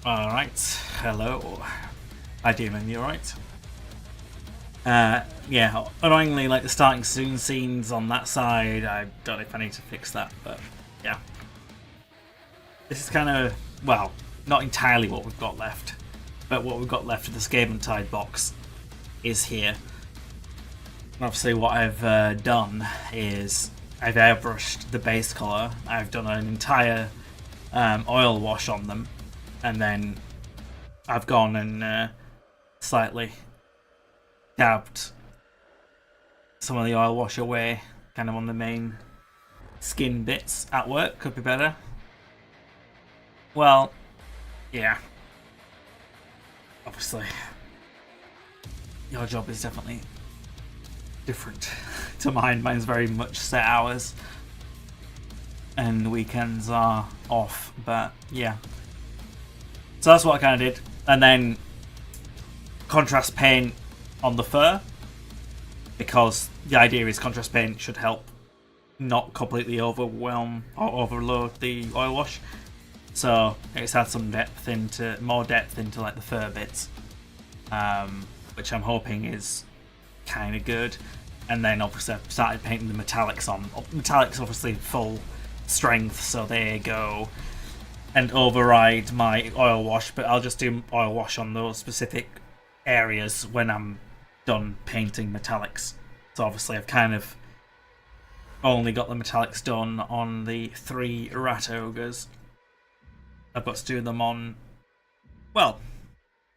Alright, hello. Hi Demon, you alright? Yeah, annoyingly, like the starting soon scenes on that side, I don't know if I need to fix that, but yeah. This is kind of, well, not entirely what we've got left, but what we've got left of the Skaventide box is here. And obviously what I've done is I've airbrushed the base colour, I've done an entire oil wash on them, and then I've gone and slightly dabbed some of the oil wash away, kind of on the main skin bits at work. Could be better. Well, yeah. Obviously, your job is definitely different to mine. Mine's very much set hours, and weekends are off, but yeah. So that's what I kind of did. And then contrast paint on the fur, because the idea is contrast paint should help not completely overwhelm or overload the oil wash. So it's had some more depth into like the fur bits, which I'm hoping is kind of good. And then obviously I've started painting the metallics on. Metallics obviously full strength, so they go and override my oil wash, but I'll just do oil wash on those specific areas when I'm done painting metallics. So obviously I've kind of only got the metallics done on the 3 rat ogres. I've got to do them on, well,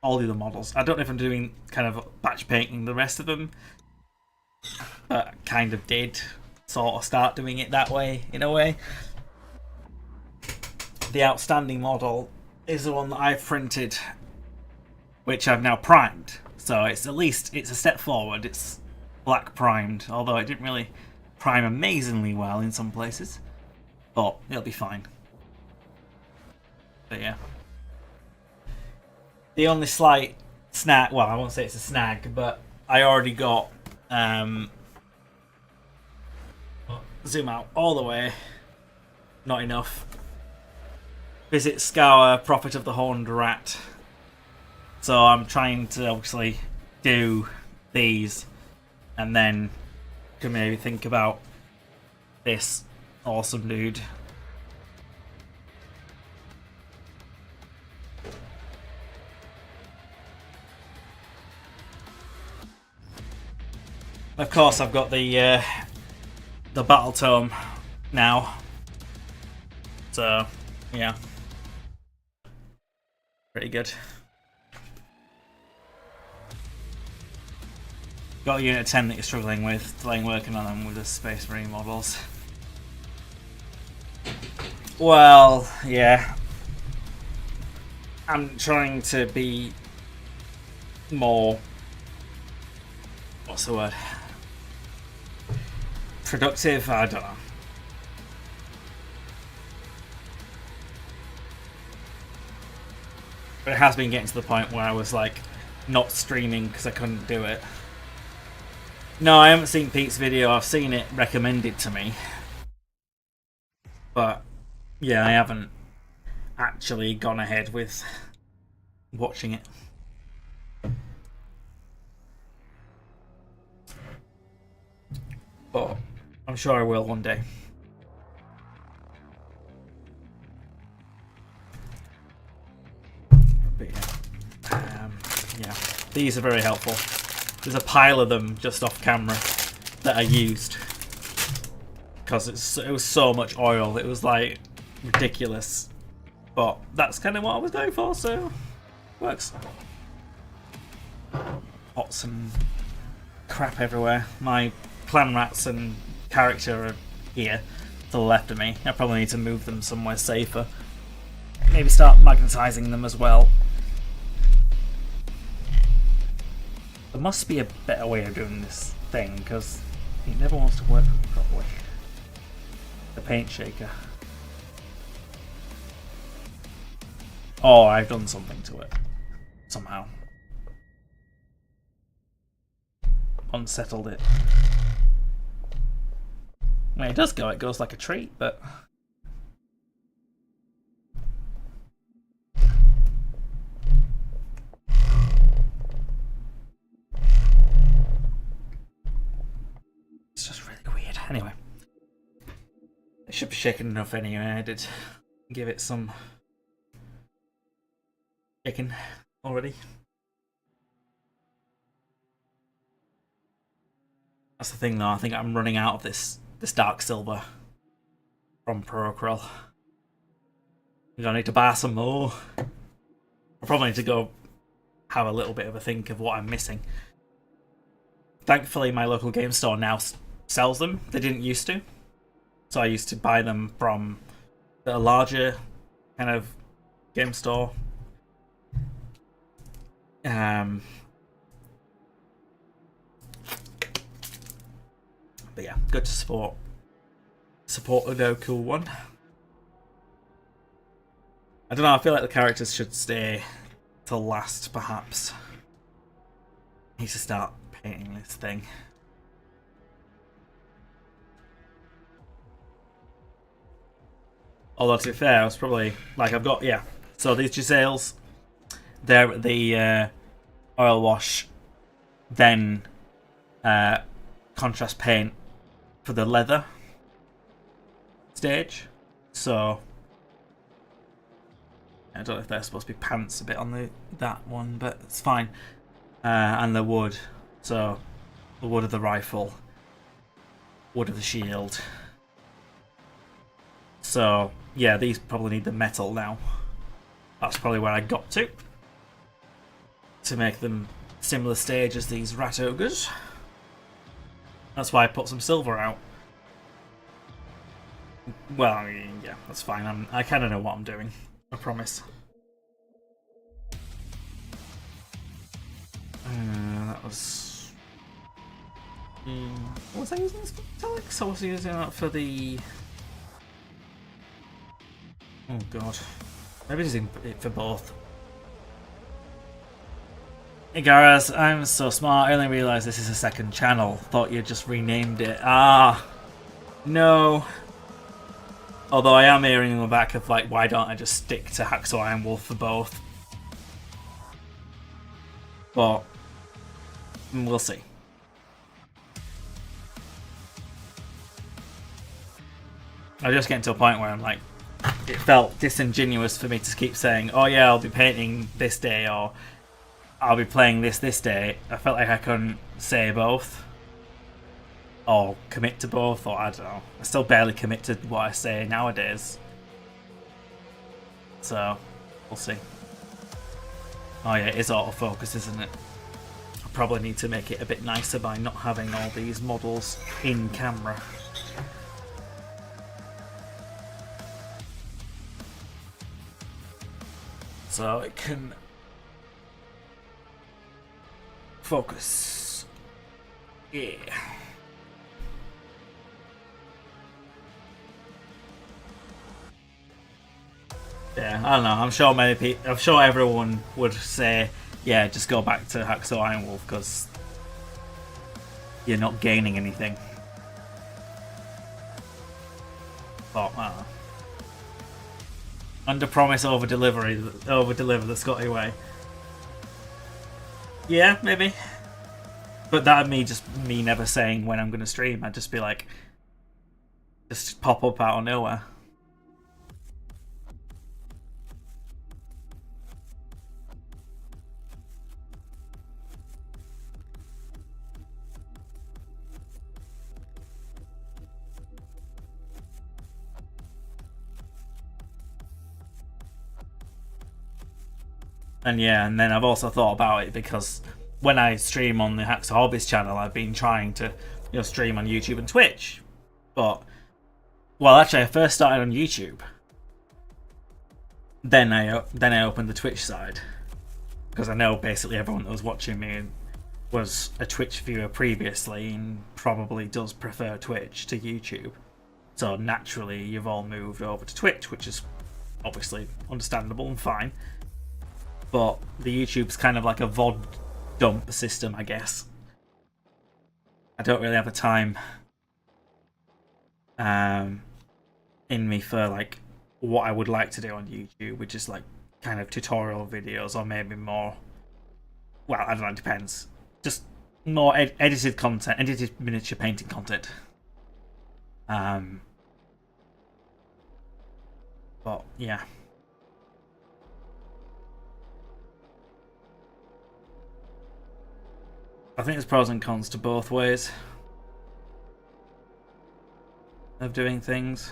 all the other models. I don't know if I'm doing kind of batch painting the rest of them, but I kind of did sort of start doing it that way, in a way. The outstanding model is the one that I've printed, which I've now primed. So it's at least, it's a step forward. It's black primed, although it didn't really prime amazingly well in some places. But it'll be fine. But yeah. The only slight snag, well, I won't say it's a snag, but I already got, zoom out all the way, not enough. Visit Scour, Prophet of the Horned Rat. So I'm trying to obviously do these, and then can maybe think about this awesome dude. Of course, I've got the battle tome now, so yeah, pretty good. Got a unit 10 that you're struggling with, delaying working on them with the Space Marine models. Well, yeah, I'm trying to be more, what's the word? Productive? I don't know. But it has been getting to the point where I was like not streaming because I couldn't do it. No, I haven't seen Pete's video. I've seen it recommended to me. But yeah, I haven't actually gone ahead with watching it. But I'm sure I will one day. But yeah, these are very helpful. There's a pile of them just off camera that I used because it was so much oil. It was like ridiculous, but that's kind of what I was going for, so works. Pots and crap everywhere. My clan rats and character are here to the left of me. I probably need to move them somewhere safer. Maybe start magnetizing them as well. There must be a better way of doing this thing, because it never wants to work properly. The paint shaker. Oh, I've done something to it. Somehow. Unsettled it. I mean, it does go, it goes like a treat, but Anyway, it should be shaken enough anyway. I did give it some shaking already. That's the thing though, I think I'm running out of this dark silver from Procrel. I'm gonna need to buy some more. I probably need to go have a little bit of a think of what I'm missing. Thankfully, my local game store now sells them. They didn't used to. So I used to buy them from the larger kind of game store. But yeah, good to support a Goku one. I don't know, I feel like the characters should stay till last, perhaps. I need to start painting this thing. Although to be fair, I was probably like I've got so these Jezzails, they're the oil wash, then contrast paint for the leather stage. So I don't know if they're supposed to be pants a bit on that one, but it's fine. And the wood, so the wood of the rifle, wood of the shield. So yeah, these probably need the metal now. That's probably where I got to make them similar stage as these rat ogres. That's why I put some silver out. Well, I mean, yeah, that's fine. I kind of know what I'm doing. I promise. That was... what was I using this for? Alex? I was using that for the... Oh god. Maybe using it for both. Hey Gareth, I'm so smart. I only realised this is a second channel. Thought you just renamed it. Ah, no. Although I am hearing in the back of like, why don't I just stick to Hacksaw Iron Wolf for both? But we'll see. I'm just getting to a point where I'm like, it felt disingenuous for me to keep saying, oh yeah, I'll be painting this day, or I'll be playing this day. I felt like I couldn't say both, or commit to both, or I don't know. I still barely commit to what I say nowadays. So, we'll see. Oh yeah, it is autofocus, isn't it? I probably need to make it a bit nicer by not having all these models in camera. So it can focus. Yeah. Yeah, I don't know. I'm sure many people. I'm sure everyone would say, "Yeah, just go back to Hacksaw Iron Wolf because you're not gaining anything." But I don't know. Under promise, over deliver the Scotty way. Yeah, maybe. But that'd me never saying when I'm gonna stream. I'd just be like, just pop up out of nowhere. And yeah, and then I've also thought about it because when I stream on the Hacksaw Hobbies channel, I've been trying to, stream on YouTube and Twitch. But, well, actually, I first started on YouTube. Then I opened the Twitch side because I know basically everyone that was watching me was a Twitch viewer previously and probably does prefer Twitch to YouTube. So naturally, you've all moved over to Twitch, which is obviously understandable and fine. But the YouTube's kind of like a VOD dump system, I guess. I don't really have the time in me for like what I would like to do on YouTube, which is like kind of tutorial videos or maybe more. Well, I don't know, it depends. Just more edited content, edited miniature painting content. But yeah. I think there's pros and cons to both ways of doing things.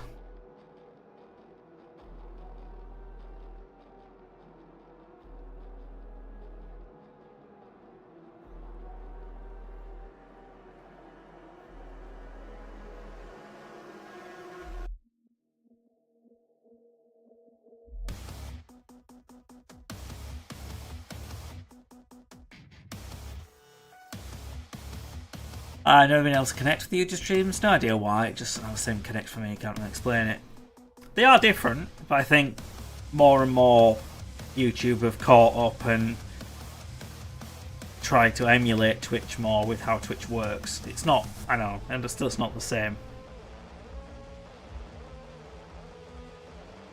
I've never been able to connect with YouTube streams. No idea why. It just the same connect for me. Can't really explain it. They are different, but I think more and more YouTube have caught up and try to emulate Twitch more with how Twitch works. It's not. I know, and still it's not the same.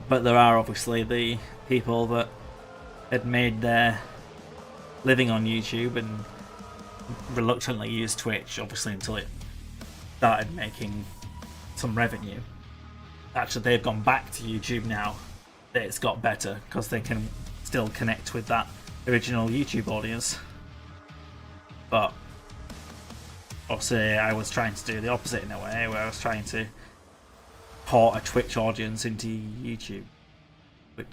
But there are obviously the people that had made their living on YouTube and reluctantly used Twitch, obviously, until it started making some revenue. Actually, they've gone back to YouTube now. It's got better because they can still connect with that original YouTube audience. But obviously, I was trying to do the opposite in a way, where I was trying to port a Twitch audience into YouTube, which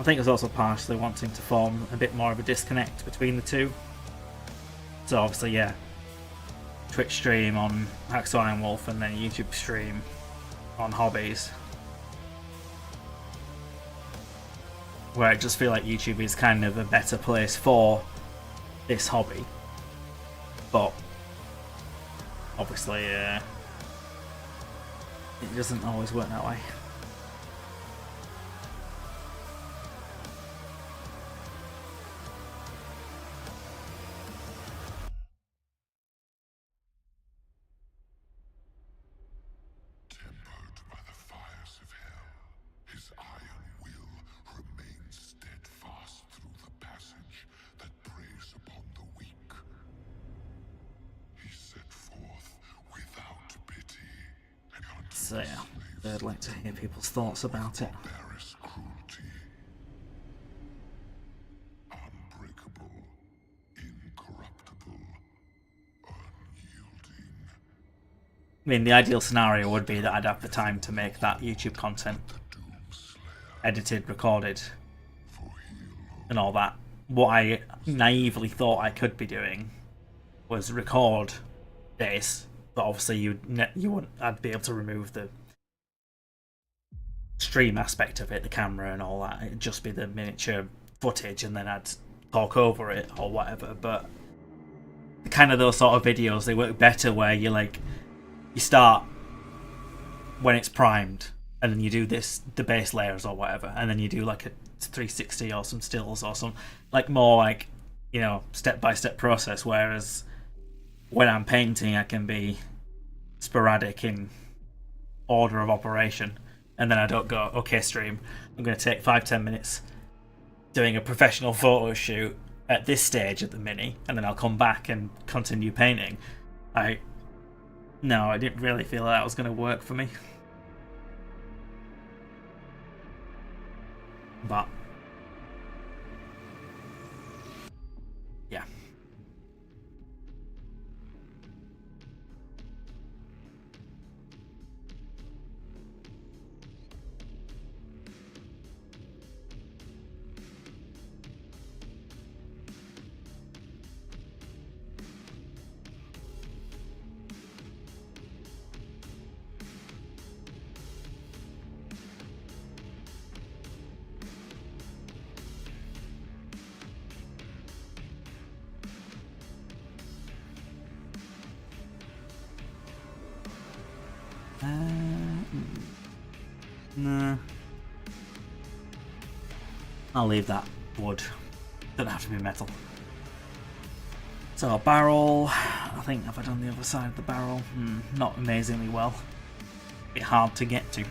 I think it's also partially wanting to form a bit more of a disconnect between the two. So obviously, yeah, Twitch stream on Hacksaw Iron Wolf and then YouTube stream on Hobbies, where I just feel like YouTube is kind of a better place for this hobby. But obviously, it doesn't always work that way. So yeah, I'd like to hear people's thoughts about it. I mean, the ideal scenario would be that I'd have the time to make that YouTube content, edited, recorded, and all that. What I naively thought I could be doing was record this, but obviously you wouldn't. I'd be able to remove the stream aspect of it, the camera and all that. It'd just be the miniature footage, and then I'd talk over it or whatever. But kind of those sort of videos, they work better where you start when it's primed, and then you do the base layers or whatever, and then you do like a 360 or some stills or some more step-by-step process. Whereas when I'm painting, I can be sporadic in order of operation, and then I don't go, okay, stream, I'm going to take 5-10 minutes doing a professional photo shoot at this stage at the mini, and then I'll come back and continue painting. I didn't really feel that was going to work for me. But yeah. Nah. I'll leave that wood. Doesn't have to be metal. So a barrel, I think, have I done the other side of the barrel? Not amazingly well. A bit hard to get to.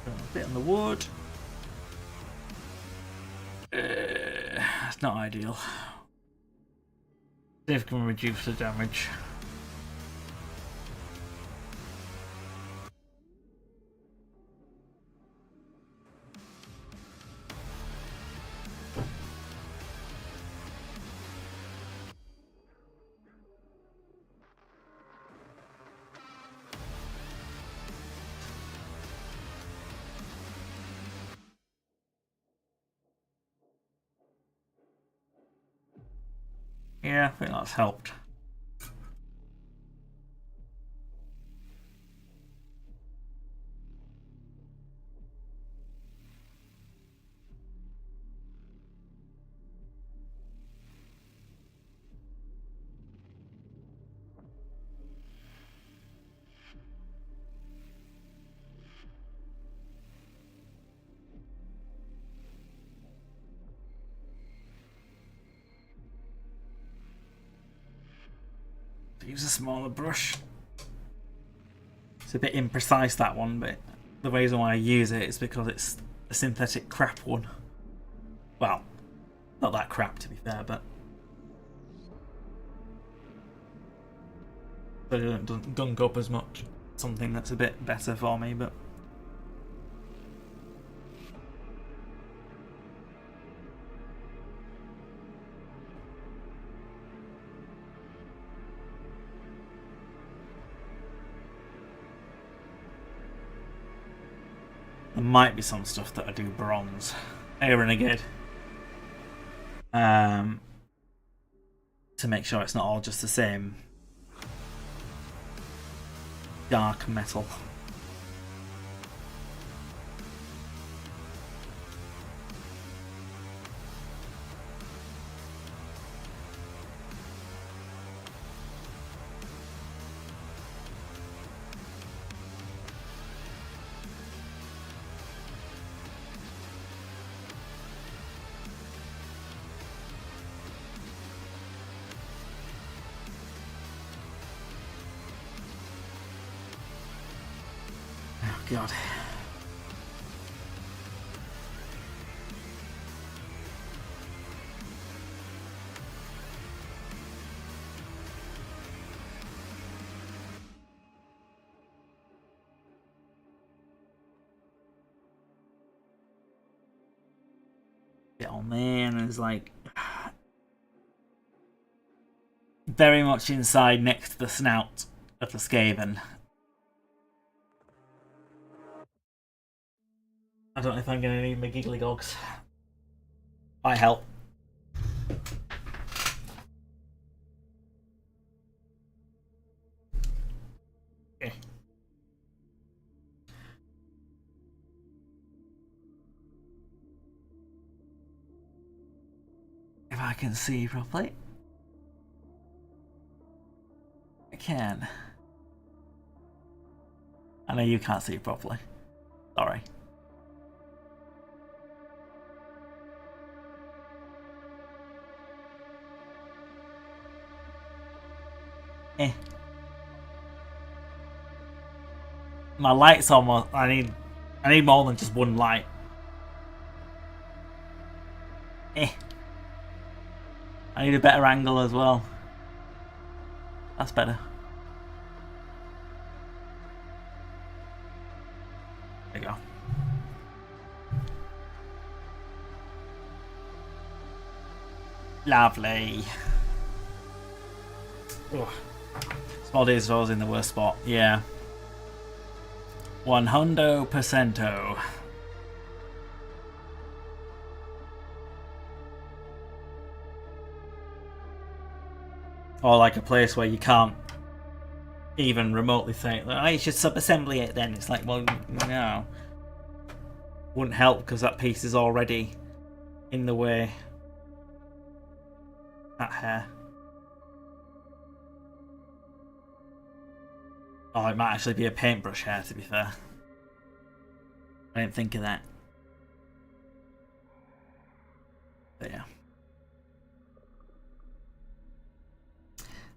A bit on the wood. It's not ideal. See if we can reduce the damage. Yeah, I think that's helped. Use a smaller brush. It's a bit imprecise, that one, but the reason why I use it is because it's a synthetic crap one. Well, not that crap to be fair, but it doesn't gunk up as much. Something that's a bit better for me, but there might be some stuff that I do bronze. Hey, Renegade. To make sure it's not all just the same dark metal. God. Oh man, it's like very much inside next to the snout of the Skaven. I don't know if I'm going to need my giggly gogs. I help. Okay. If I can see properly. I can. I know you can't see properly. Sorry. My light's almost. I need more than just one light. I need a better angle as well. That's better. There you go. Lovely. Ugh. Small days was in the worst spot. Yeah. 100%. Or like a place where you can't even remotely think, oh, you should sub-assembly it then. It's like, well, no. Wouldn't help because that piece is already in the way. That hair. Oh, it might actually be a paintbrush hair, to be fair. I didn't think of that. But yeah.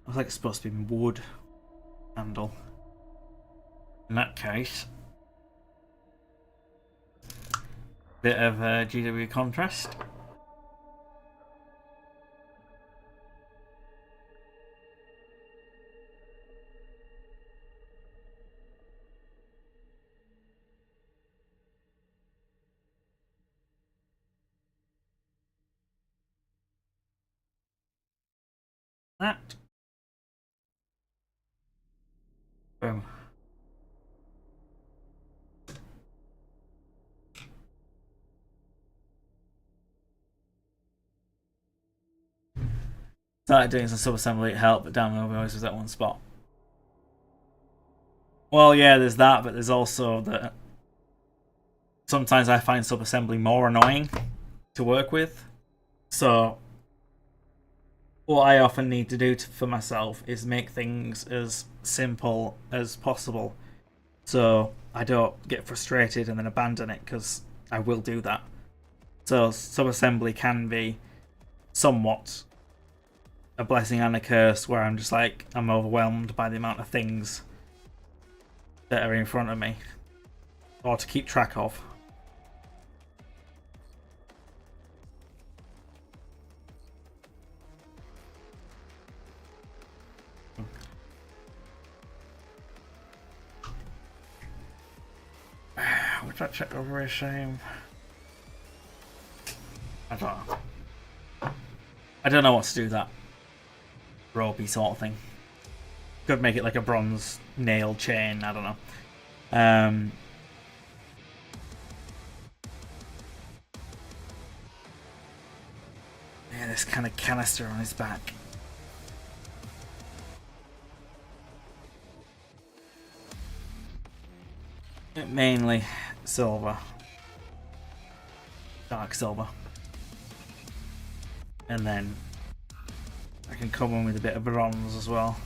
Looks like it's supposed to be wood handle. In that case, Bit of GW contrast. That. Boom. Started doing some sub-assembly, it helped, but damn, nobody always was at one spot. Well, yeah, there's that, but there's also that sometimes I find sub-assembly more annoying to work with. So what I often need to do for myself is make things as simple as possible, so I don't get frustrated and then abandon it, because I will do that. So sub-assembly can be somewhat a blessing and a curse, where I'm just like, I'm overwhelmed by the amount of things that are in front of me or to keep track of. Would that check over a shame? I don't know. I don't know what to do that ropey sort of thing. Could make it like a bronze nail chain, I don't know. Yeah, this kind of canister on his back. Mainly silver. Dark silver. And then I can come in with a bit of bronze as well.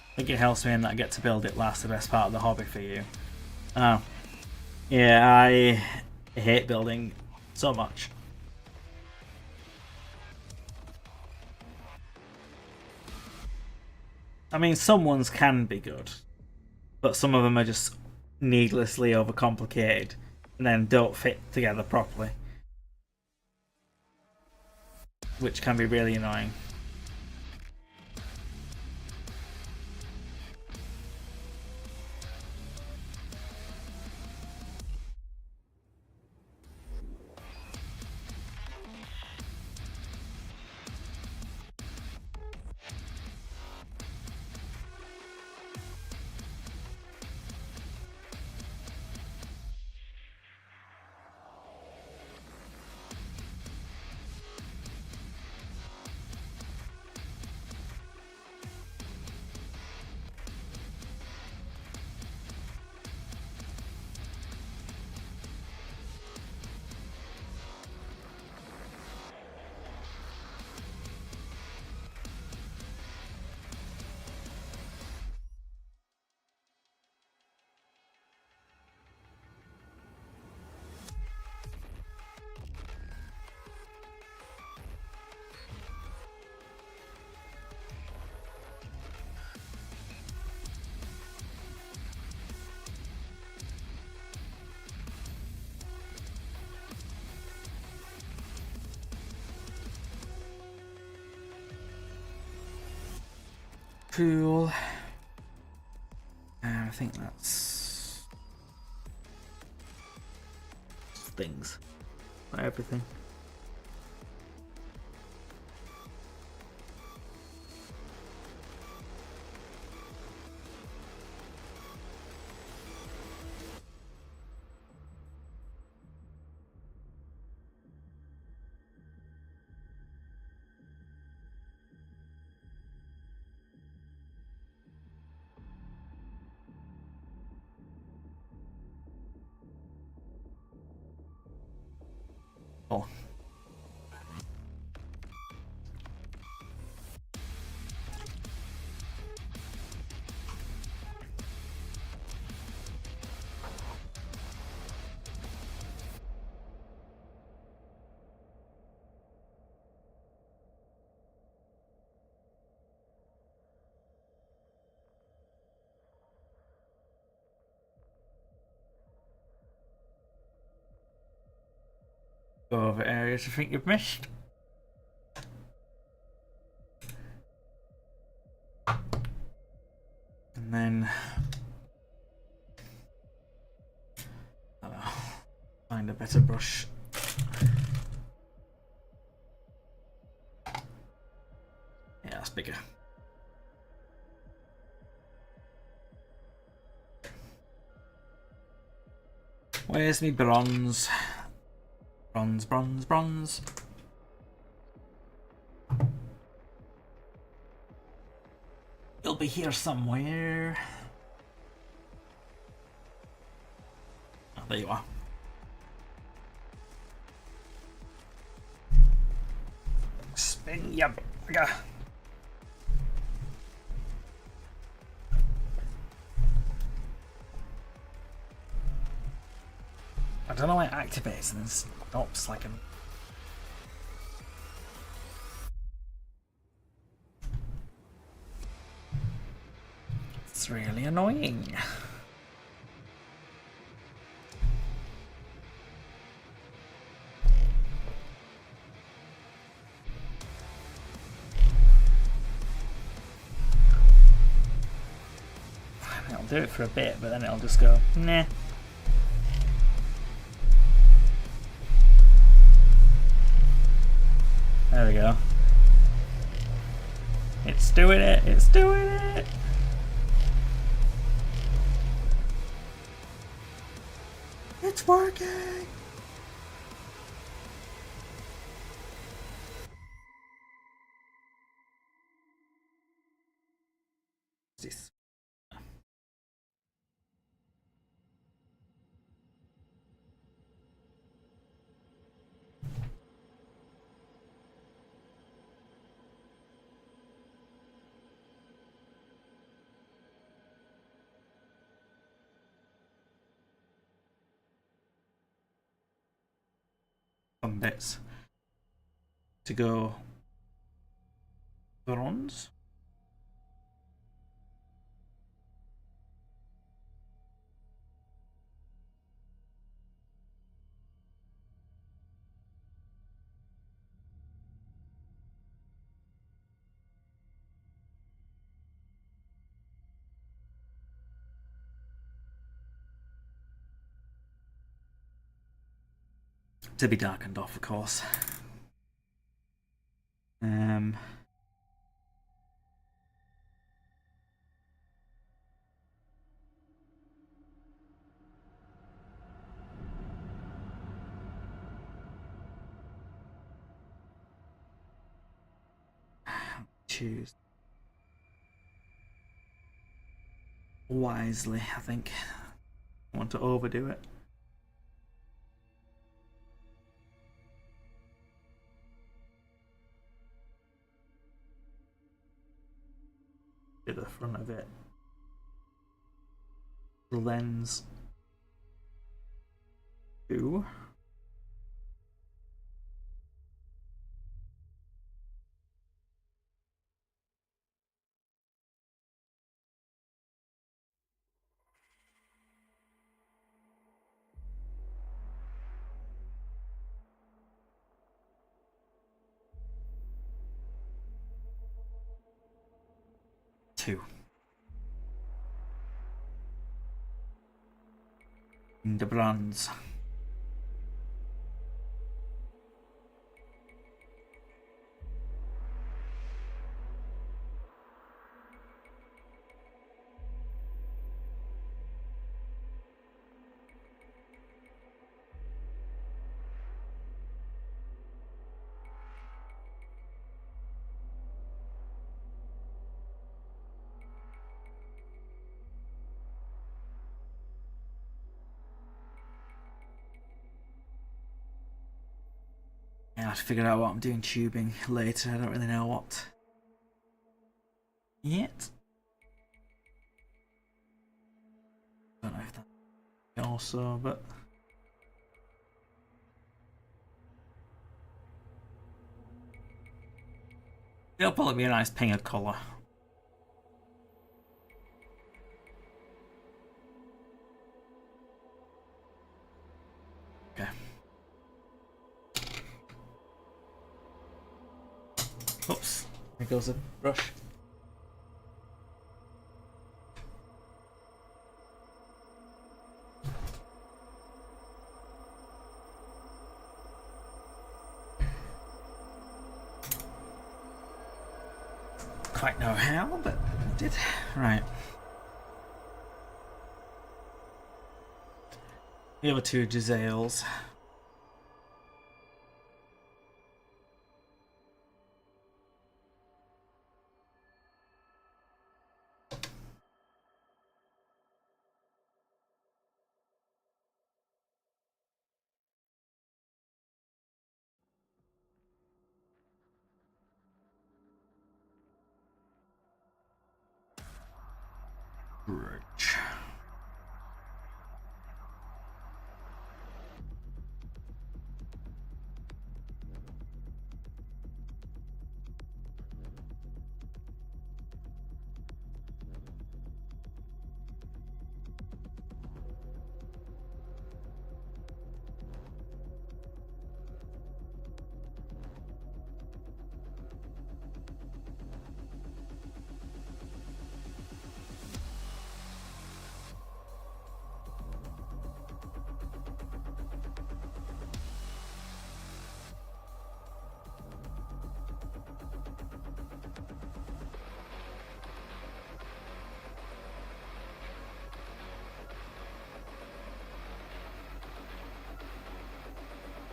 I think it helps me in that I get to build it last, the best part of the hobby for you. Oh. Yeah, I hate building so much. I mean, some ones can be good, but some of them are just needlessly overcomplicated and then don't fit together properly, which can be really annoying. Cool. I think that's things. Not everything. Cool. Go over areas you think you've missed. And then I don't know, find a better brush. Yeah, that's bigger. Where's me bronze? Bronze, bronze, bronze. You'll be here somewhere. Oh, there you are. Spin ya bugger. I don't know why it activates and then stops like a... It's really annoying. It'll do it for a bit, but then it'll just go, nah. There we go. It's doing it, it's doing it! It's working! What's this? Some bits to go bronze. To be darkened off, of course. Choose wisely, I think. I want to overdo it. To the front of it. The lens. 2. The bronze. I have to figure out what I'm doing tubing later. I don't really know what yet. Don't know if that also, but it'll probably be a nice pink of colour. Okay. Oops, there goes the brush. Quite know how, but I did. Right. The other two Jezzails. Right.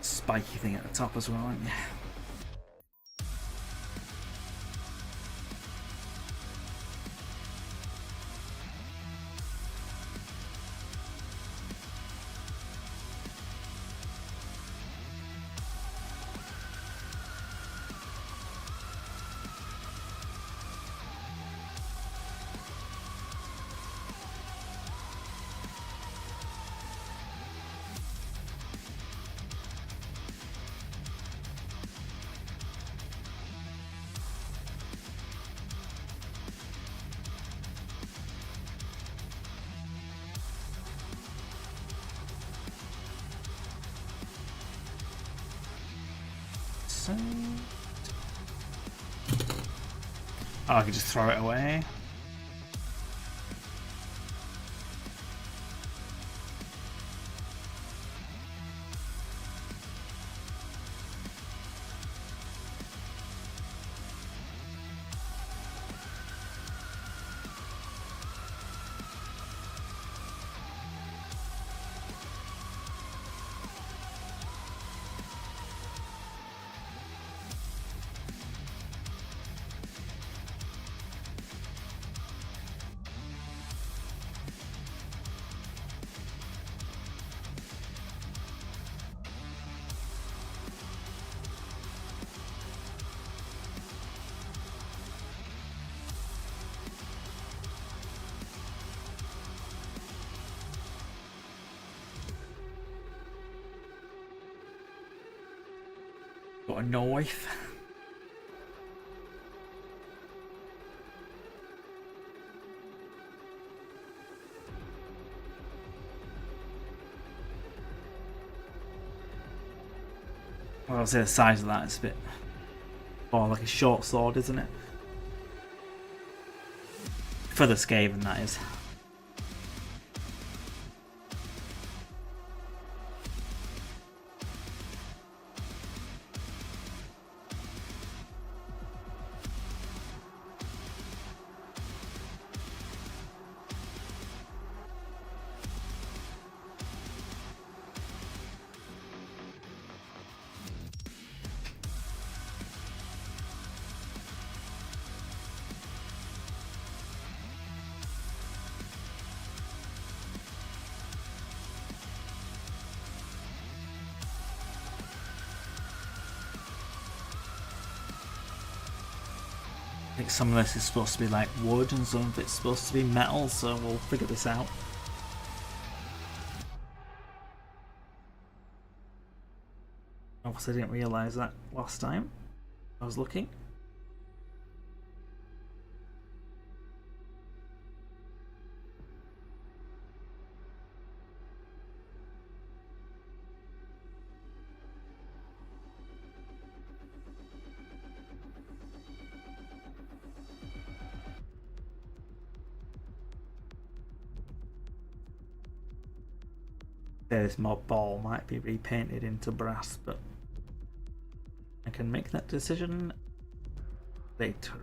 Spiky thing at the top as well, aren't you? Oh, I could just throw it away. Got a knife. Well, I'll say the size of that is a bit more like a short sword, isn't it? For the Skaven, that is. I think some of this is supposed to be like wood and some of it's supposed to be metal, so we'll figure this out. Obviously I didn't realise that last time I was looking. This mob ball might be repainted into brass, but I can make that decision later.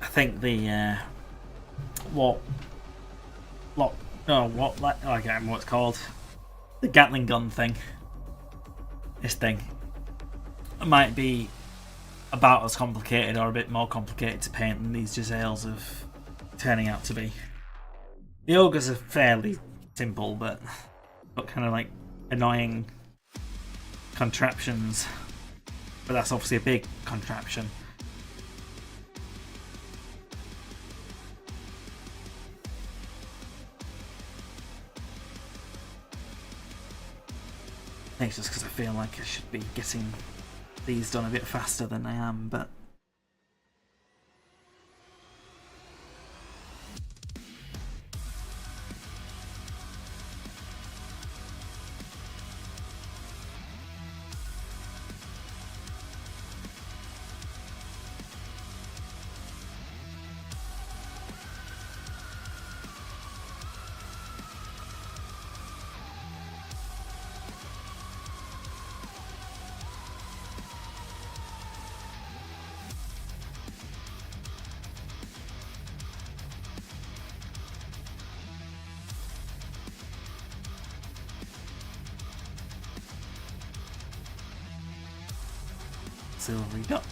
I think the what I can't remember what it's called. The Gatling gun thing. This thing might be about as complicated or a bit more complicated to paint than these Jezzails of turning out to be. The Ogres are fairly simple, but kind of like annoying contraptions. But that's obviously a big contraption. I think it's just because I feel like I should be getting these done a bit faster than I am, but silvery dot.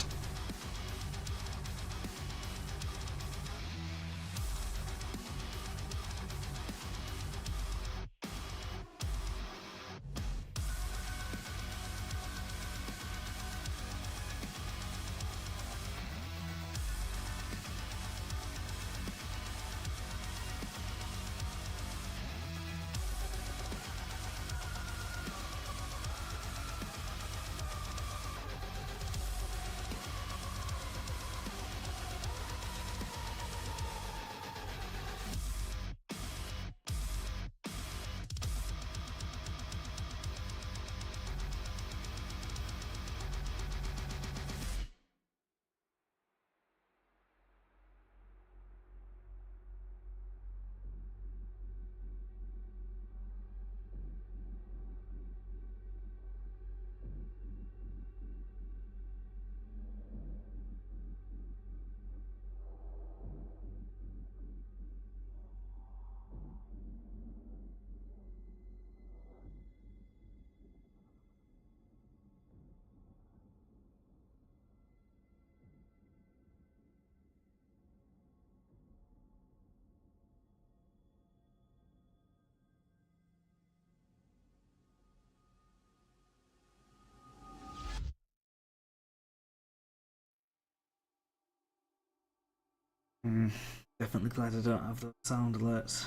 Definitely glad I don't have the sound alerts.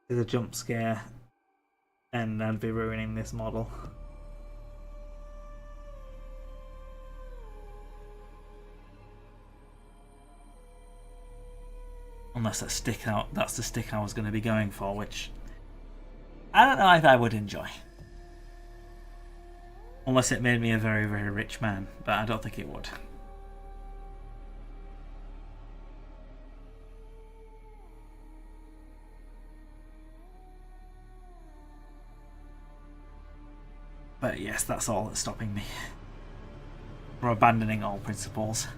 It's a jump scare, and I'd be ruining this model. unless that's the stick I was going to be going for, which I don't know if I would enjoy. Unless it made me a very, very rich man, but I don't think it would. But yes, that's all that's stopping me from abandoning all principles.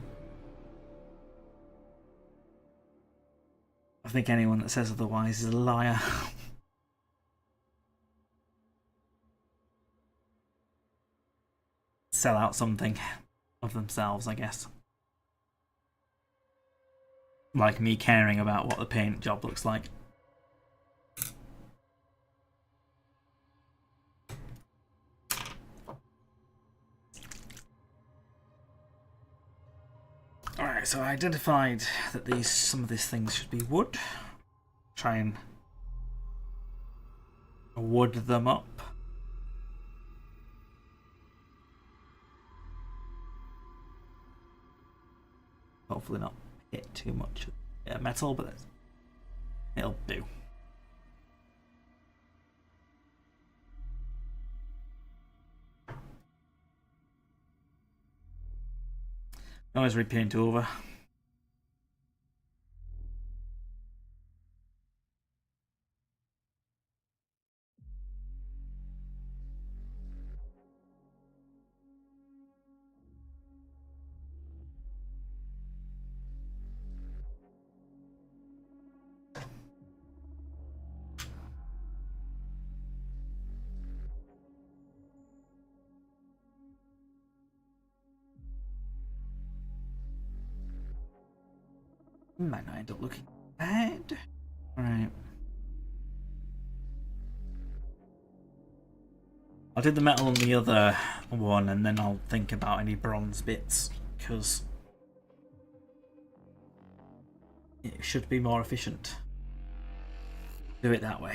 I think anyone that says otherwise is a liar. Sell out something of themselves, I guess. Like me caring about what the paint job looks like. Alright, so I identified that some of these things should be wood. Try and wood them up. Hopefully not hit too much metal, but it'll do. Always repaint over. Might not end up looking bad. Alright. I'll do the metal on the other one and then I'll think about any bronze bits, because it should be more efficient. Do it that way.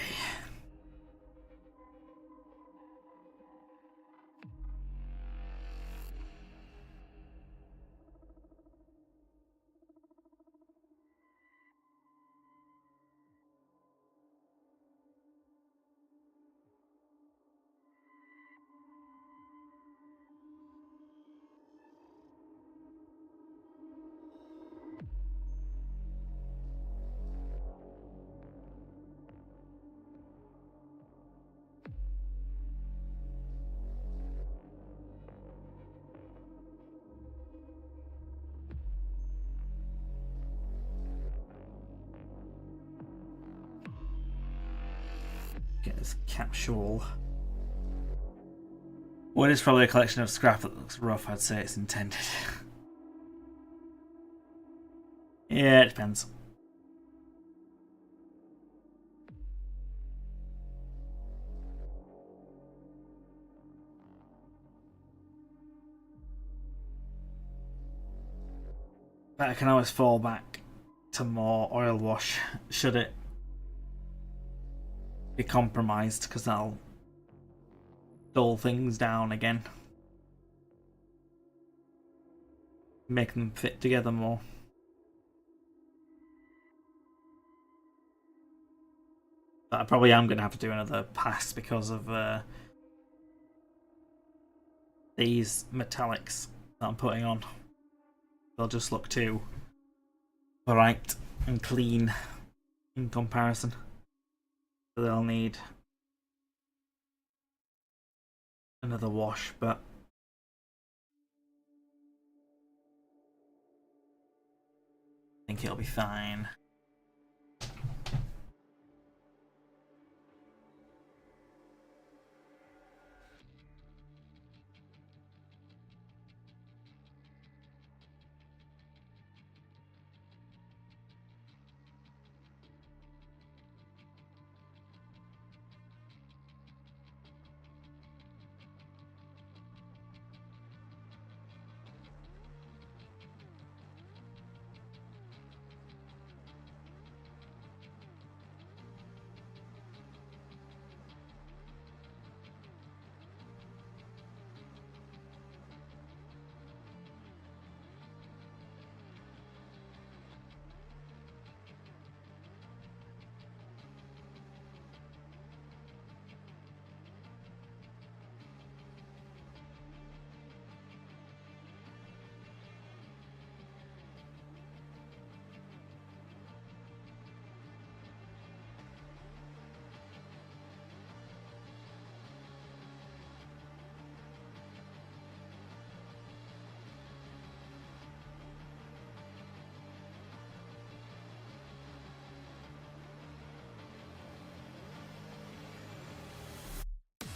Get this capsule. Well, it's probably a collection of scrap that looks rough. I'd say it's intended. Yeah, it depends. But I can always fall back to more oil wash should it be compromised, because that'll dull things down again. Make them fit together more. But I probably am going to have to do another pass because of these metallics that I'm putting on. They'll just look too bright and clean in comparison. So they'll need another wash, but I think it'll be fine.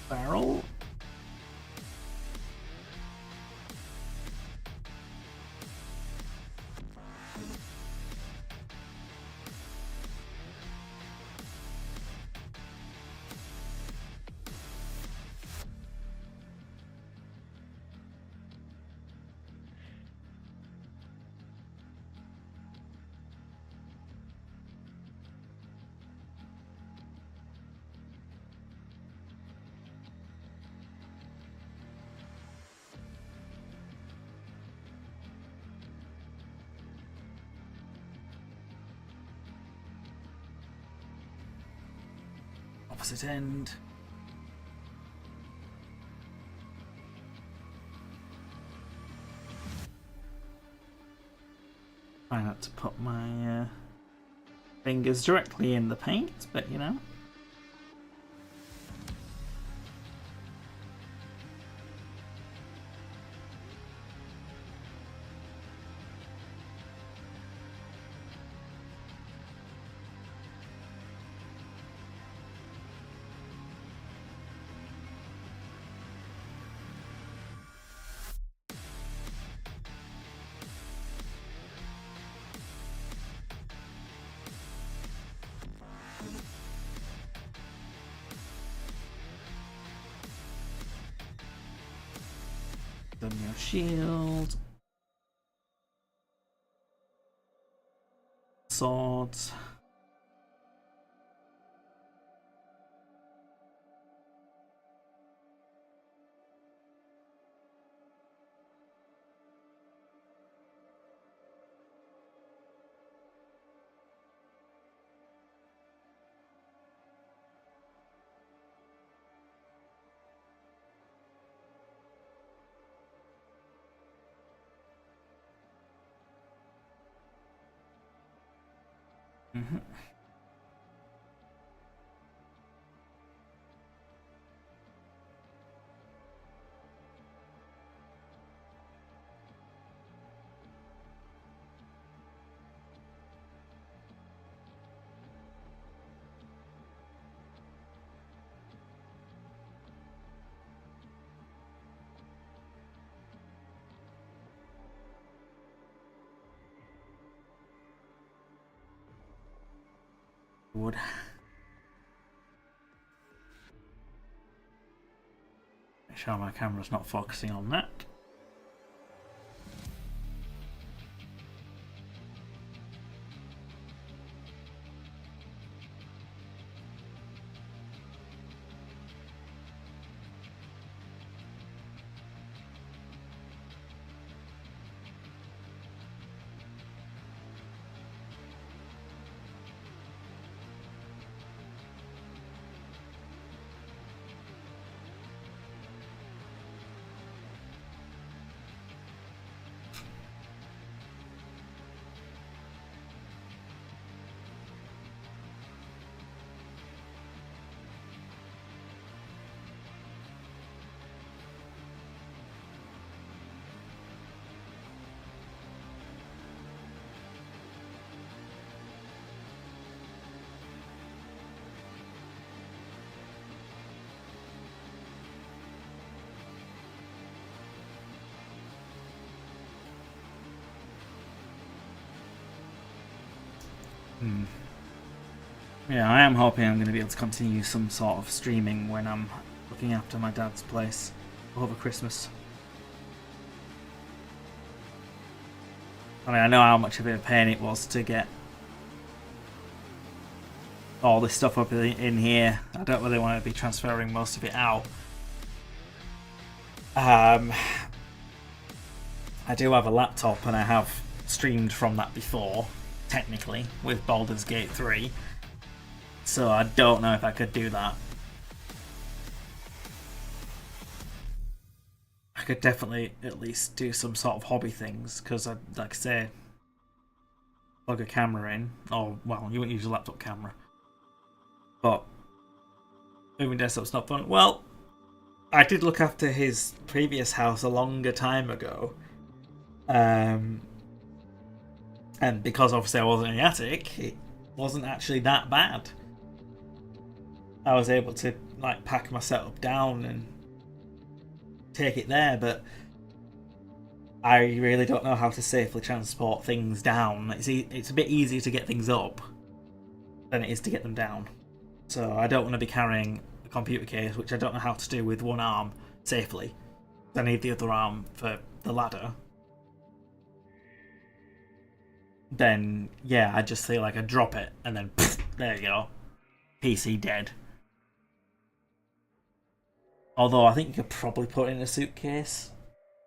barrel. Opposite end. Try not to put my fingers directly in the paint, but you know. Done your shield. Swords. Mm-hmm. Wood. Make sure my camera's not focusing on that. Yeah, I am hoping I'm going to be able to continue some sort of streaming when I'm looking after my dad's place over Christmas. I mean, I know how much of a pain it was to get all this stuff up in here. I don't really want to be transferring most of it out. I do have a laptop and I have streamed from that before, technically, with Baldur's Gate 3. So I don't know if I could do that. I could definitely at least do some sort of hobby things, because I'd, like I say, plug a camera in, or, well, you wouldn't use a laptop camera. But moving desktop's not fun. Well, I did look after his previous house a longer time ago. And because obviously I wasn't in the attic, it wasn't actually that bad. I was able to like pack my setup down and take it there, but I really don't know how to safely transport things down. It's a bit easier to get things up than it is to get them down. So I don't want to be carrying a computer case, which I don't know how to do with one arm safely. I need the other arm for the ladder. Then, yeah, I just feel like I drop it, and then, pff, there you go. PC dead. Although I think you could probably put it in a suitcase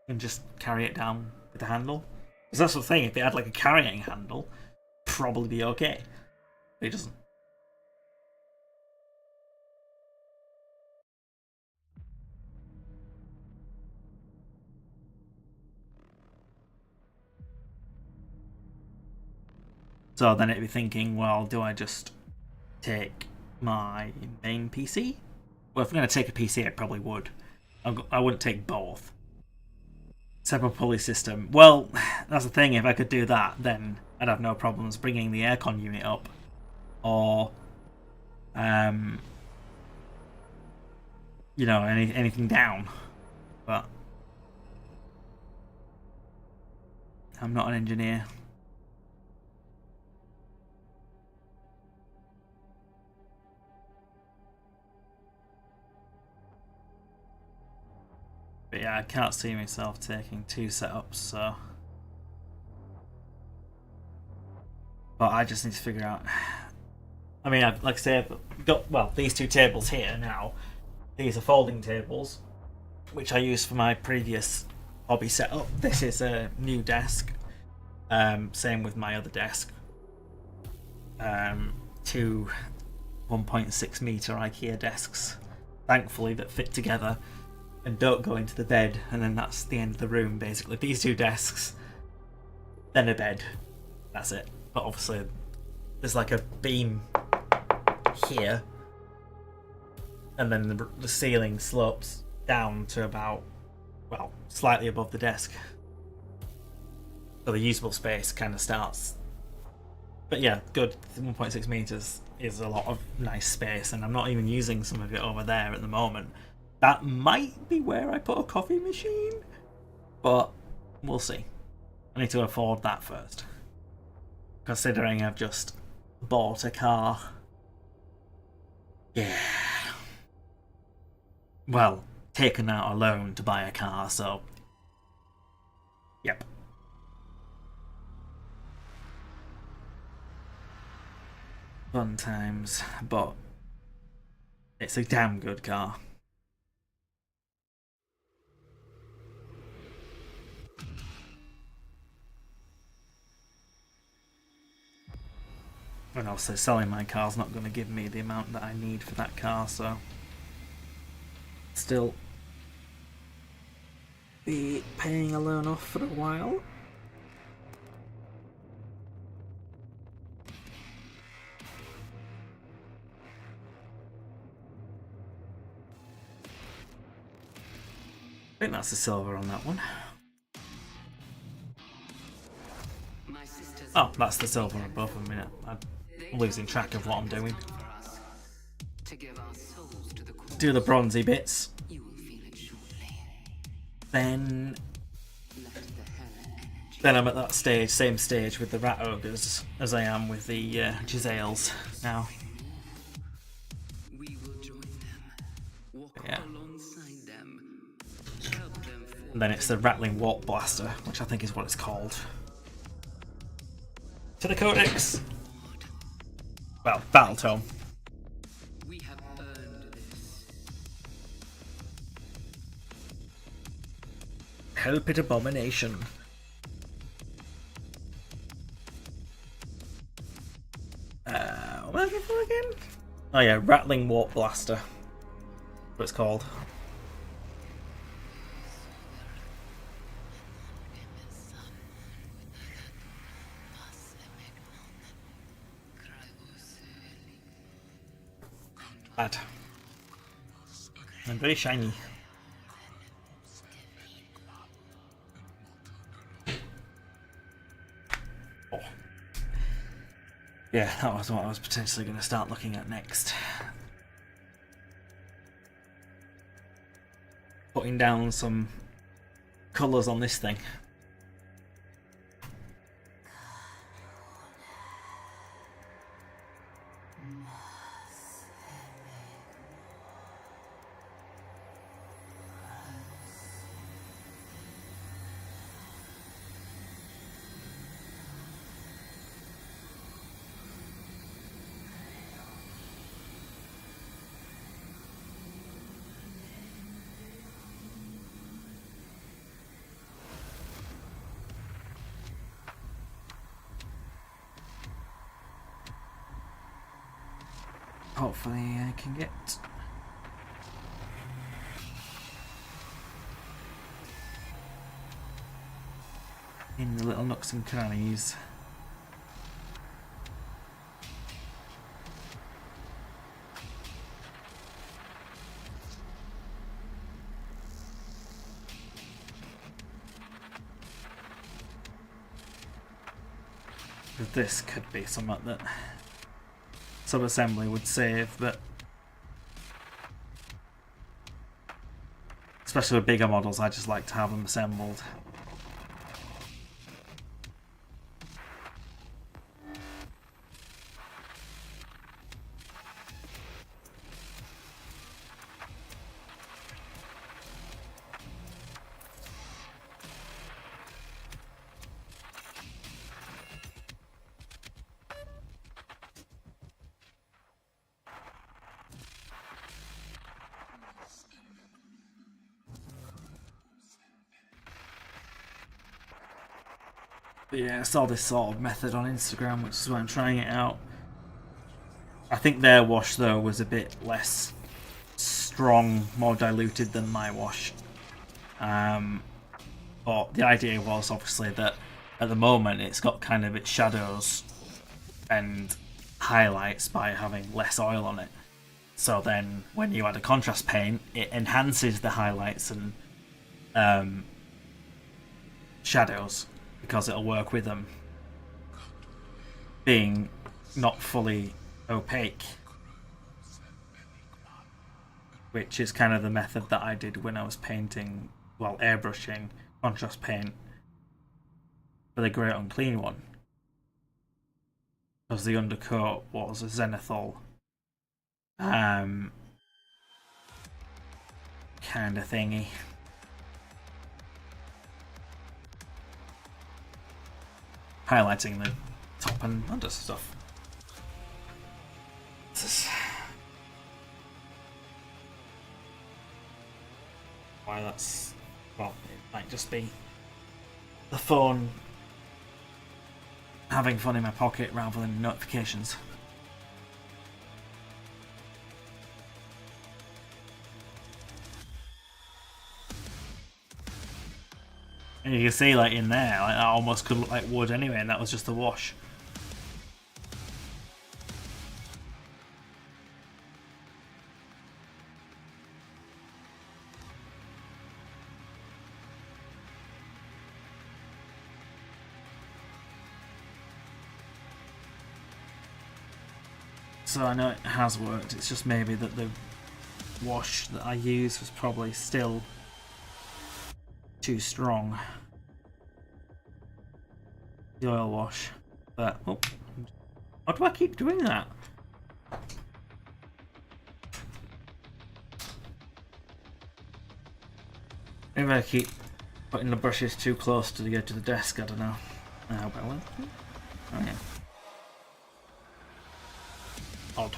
and just carry it down with the handle. Because that's the thing, if it had like a carrying handle, probably be okay. But it doesn't. So then it'd be thinking, well, do I just take my main PC? Well, if I'm going to take a PC, I probably would. I wouldn't take both. Separate pulley system. Well, that's the thing. If I could do that, then I'd have no problems bringing the aircon unit up, or, you know, anything down. But I'm not an engineer. But yeah, I can't see myself taking 2 setups, so. But I just need to figure out. I mean, like I say, I've got, well, these 2 tables here now. These are folding tables, which I used for my previous hobby setup. This is a new desk. Same with my other desk. 2 1.6 meter IKEA desks, thankfully, that fit together and don't go into the bed, and then that's the end of the room, basically. These 2 desks, then a bed. That's it. But obviously, there's like a beam here, and then the ceiling slopes down to about, well, slightly above the desk. So the usable space kind of starts. But yeah, good. 1.6 meters is a lot of nice space, and I'm not even using some of it over there at the moment. That might be where I put a coffee machine, but we'll see. I need to afford that first, considering I've just bought a car. Yeah. Well, taken out a loan to buy a car, so. Yep. Fun times, but it's a damn good car. And also, selling my car's not going to give me the amount that I need for that car, so still be paying a loan off for a while. I think that's the silver on that one. Oh, that's the silver above. A minute, I'm losing track of what I'm doing. Do the bronzy bits. Then I'm at that stage, same stage with the rat ogres as I am with the Jezzails now. But yeah. And then it's the rattling Warpblaster, which I think is what it's called. To the Codex! Well, Battle Tome. We have earned this. Help it, Abomination. What am I looking for again? Oh yeah, Rattling Warpblaster. What it's called. Bad. And very shiny. Oh. Yeah, that was what I was potentially going to start looking at next. putting down some colours on this thing. Hopefully I can get in the little nooks and crannies. This could be something that sub-assembly would save, but especially with bigger models, I just like to have them assembled. But yeah, I saw this sort of method on Instagram, which is why I'm trying it out. I think their wash, though, was a bit less strong, more diluted than my wash. But the idea was, obviously, that at the moment it's got kind of its shadows and highlights by having less oil on it. So then when you add a contrast paint, it enhances the highlights and shadows, because it'll work with them being not fully opaque, which is kind of the method that I did when I was painting, well, airbrushing contrast paint for the Great Unclean one, because the undercoat was a zenithal kind of thingy. Highlighting the top and under stuff. Why that's... well, it might just be the phone having fun in my pocket rather than notifications. And you can see, like, in there, like, that almost could look like wood anyway, and that was just the wash. So I know it has worked, it's just maybe that the wash that I used was probably still too strong. The oil wash. But, oh, how do I keep doing that? Maybe I keep putting the brushes too close to the edge of the desk, I don't know. I hope I will. Oh yeah. Odd.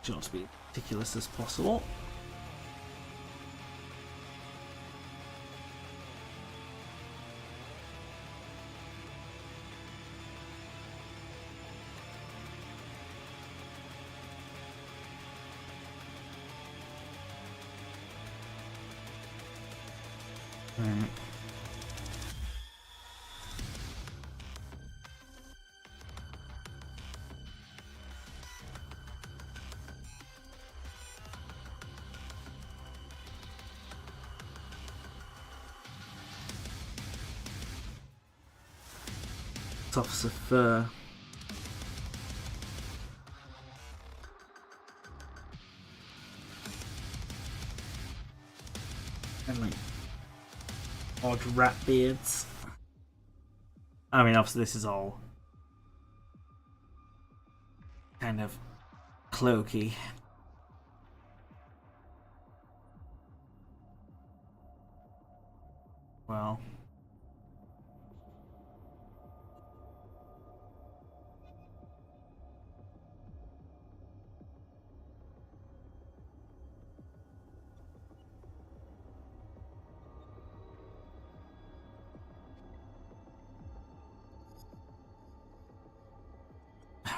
Try not to be ridiculous as possible. Officer Fur. And like odd rat beards. I mean, obviously this is all kind of cloaky. Well.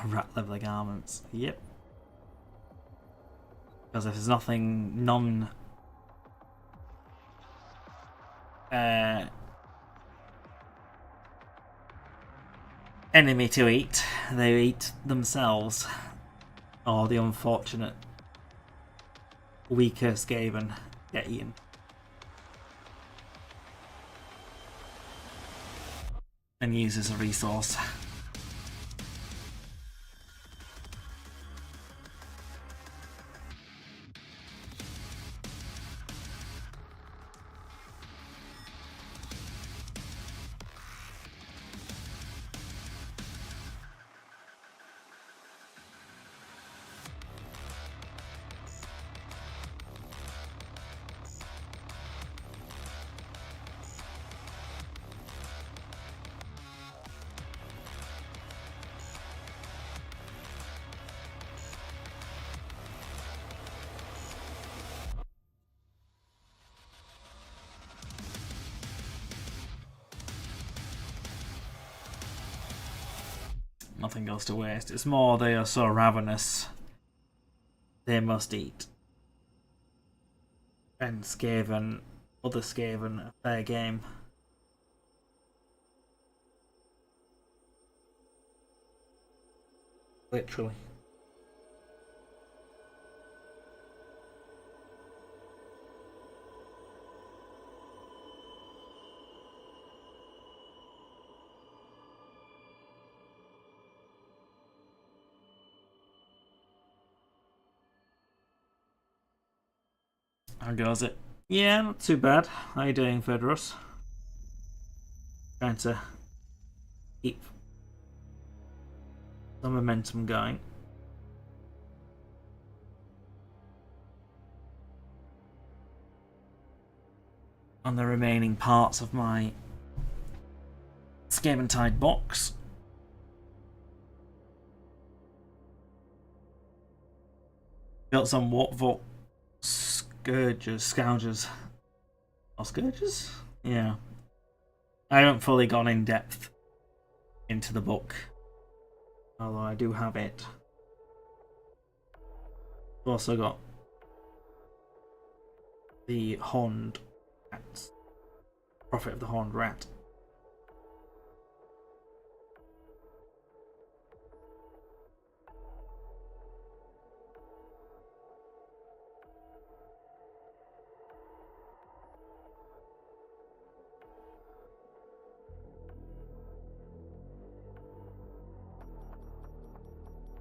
Rat leather garments. Yep. Because if there's nothing enemy to eat, they eat themselves. Or the unfortunate weaker Skaven get eaten. And used as a resource. Nothing goes to waste. It's more they are so ravenous. They must eat. And Skaven, other Skaven, a fair game. Literally. How goes it? Yeah, not too bad. How you doing, Fedros? Trying to keep the momentum going. On the remaining parts of my Skaventide box. Got some Warpvault Scourges. Or Scourges? Yeah. I haven't fully gone in depth into the book. Although I do have it. I've also got the Horned Rats. Prophet of the Horned Rat.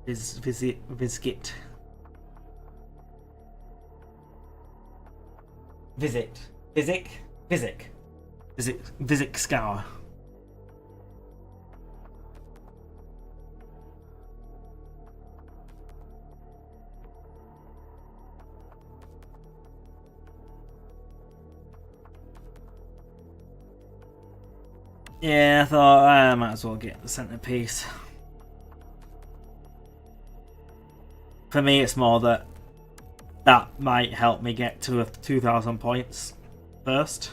Visit. Visit Scour. Yeah, I thought I might as well get the centerpiece. For me, it's more that might help me get to 2,000 points first.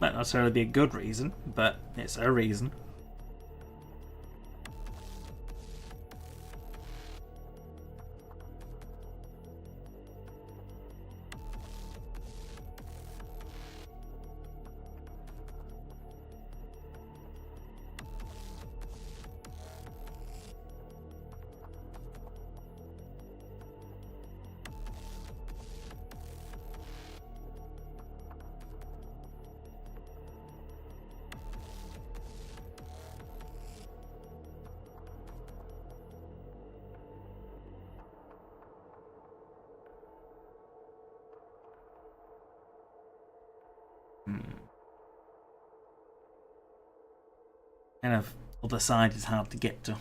Might not necessarily be a good reason, but it's a reason. Kind of other side is hard to get to.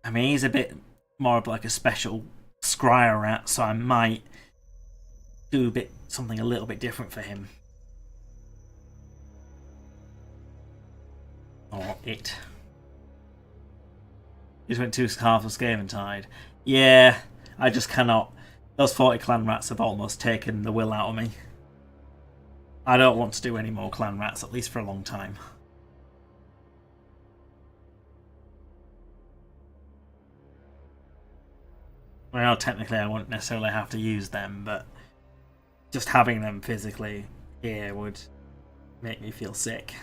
I mean, he's a bit more of like a special scryer rat, so I might do something a little bit different for him. Or it. Just went 2 scarves of Skaventide. Yeah, I just cannot. Those 40 clan rats have almost taken the will out of me. I don't want to do any more clan rats, at least for a long time. I know technically I wouldn't necessarily have to use them, but just having them physically here would make me feel sick.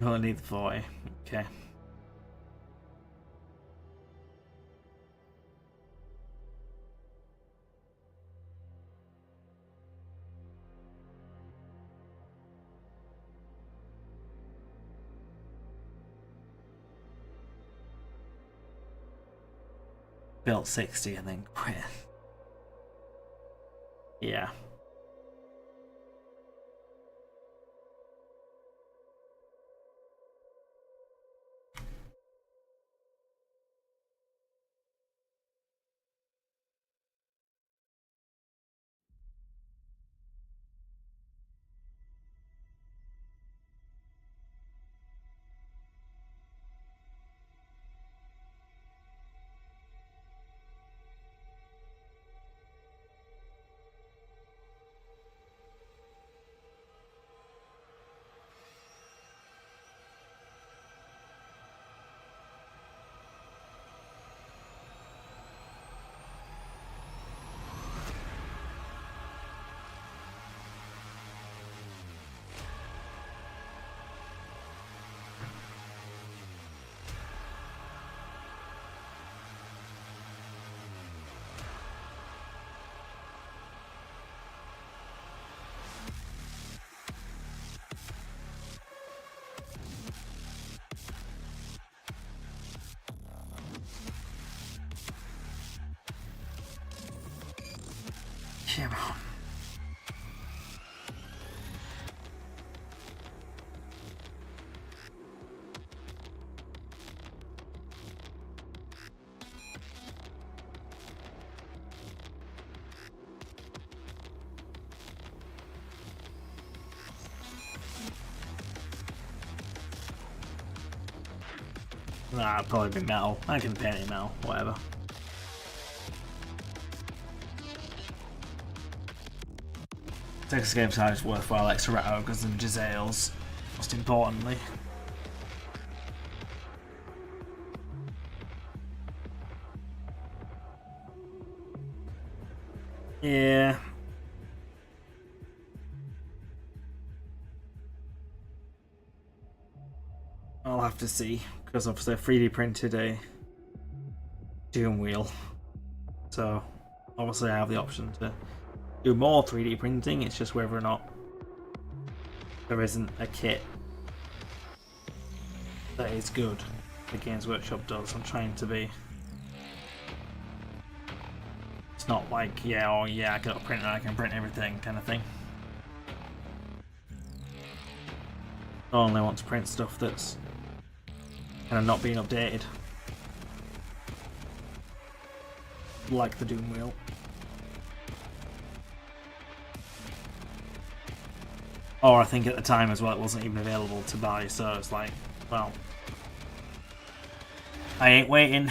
I only need the 40. Okay. Built 60 and then quit. Yeah. Come on. Nah, probably be metal. I can paint it metal, whatever. Texas game side is worthwhile extra rat ogres and Jezzails, most importantly. Yeah. I'll have to see, because obviously I 3D printed a Doom wheel. So obviously I have the option to do more 3D printing, it's just whether or not there isn't a kit that is good that Games Workshop does. I'm trying to be... It's not like, yeah, oh yeah, I got a printer, I can print everything kind of thing. I only want to print stuff that's kind of not being updated. Like the Doom wheel. Or I think at the time as well it wasn't even available to buy, so it's like, well, I ain't waiting.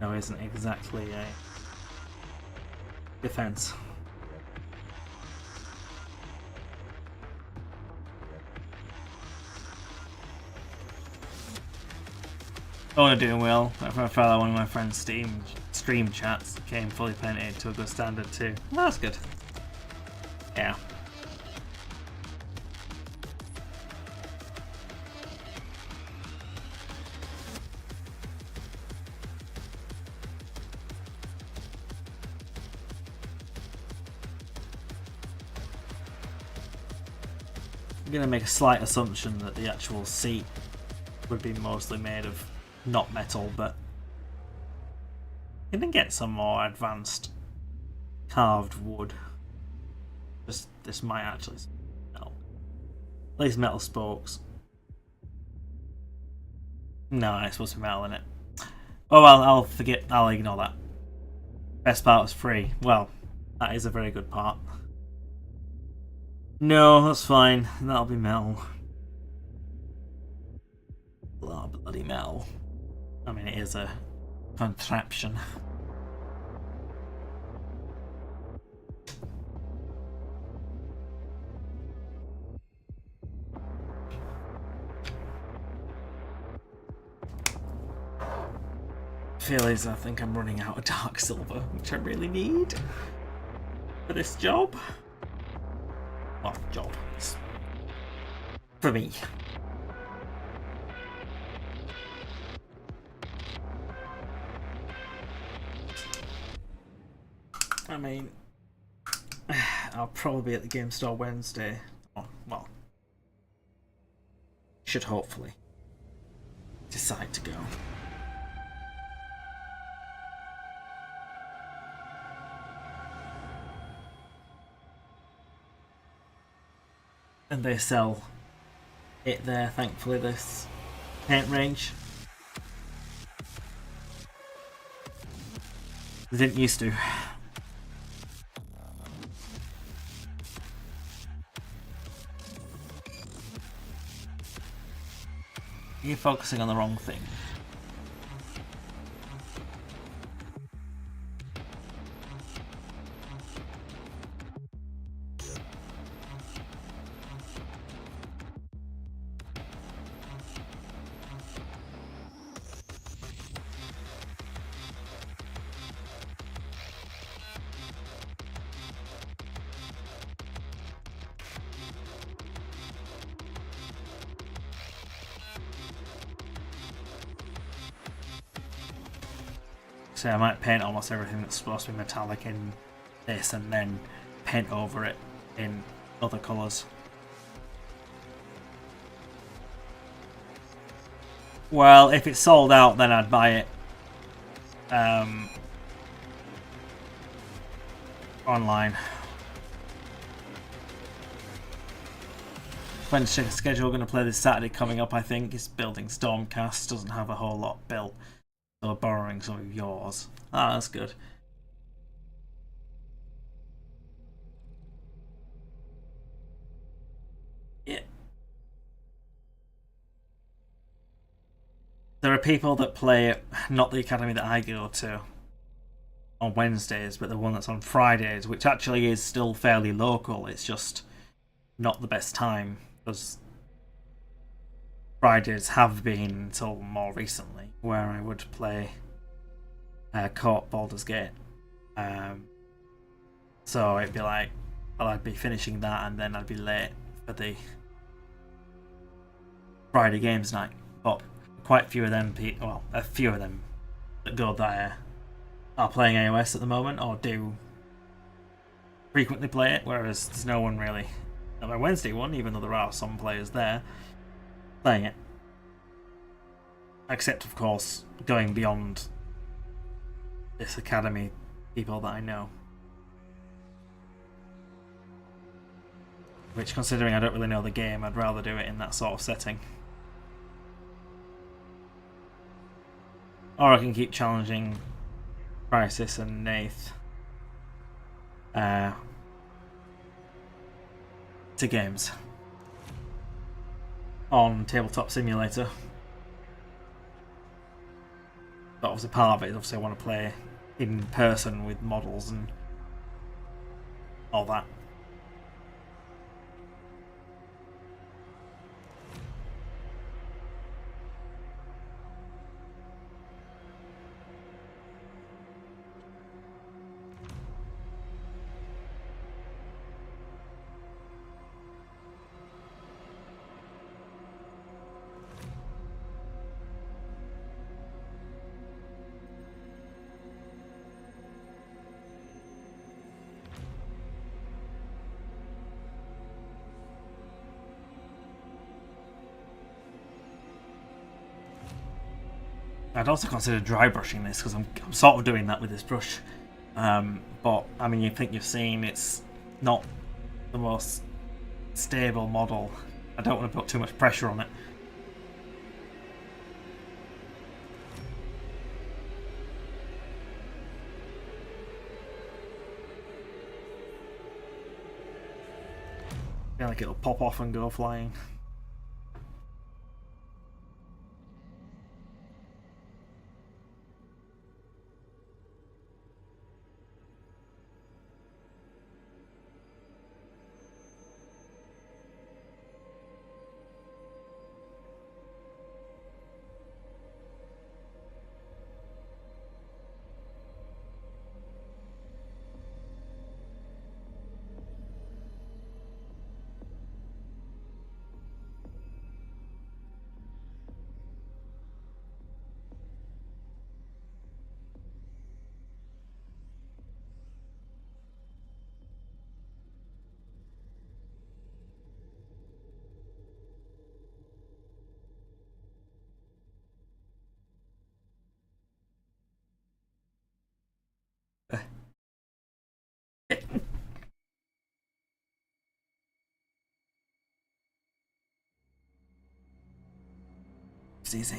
No, isn't exactly a defense. Oh, they're doing well. I follow one of my friend's stream chats came fully painted to a good standard too. Well, that's good. Yeah. I'm gonna make a slight assumption that the actual seat would be mostly made of not metal, but you can get some more advanced carved wood. This might actually metal. At least metal spokes. No, it's supposed to be metal in it. Oh well, I'll ignore that. Best part was free. Well, that is a very good part. No, that's fine. That'll be metal. Bloody metal. I mean, it is a contraption. I think I'm running out of dark silver, which I really need for this job. Well, job. It's for me. I mean, I'll probably be at the game store Wednesday. Oh, well, should hopefully decide to go. And they sell it there, thankfully, this paint range. They didn't used to. You're focusing on the wrong thing. So I might paint almost everything that's supposed to be metallic in this and then paint over it in other colours. Well, if it's sold out, then I'd buy it online. When's schedule going to play this Saturday coming up? I think is building Stormcast. Doesn't have a whole lot built. So borrowing some of yours. Ah, that's good. Yeah. There are people that play not the academy that I go to on Wednesdays, but the one that's on Fridays, which actually is still fairly local. It's just not the best time because Fridays have been until more recently, where I would play co-op Baldur's Gate. So it'd be like, well, I'd be finishing that and then I'd be late for the Friday games night. But quite a few of them, well, a few of them that go there are playing AOS at the moment or do frequently play it, whereas there's no one really at my Wednesday one, even though there are some players there playing it. Except, of course, going beyond this academy people that I know. Which, considering I don't really know the game, I'd rather do it in that sort of setting. Or I can keep challenging Crisis and Nath to games on Tabletop Simulator. But obviously part of it is obviously I want to play in person with models and all that. I'd also consider dry brushing this because I'm sort of doing that with this brush. But I mean, you think you've seen it's not the most stable model. I don't want to put too much pressure on it. I feel like it'll pop off and go flying. It's easy.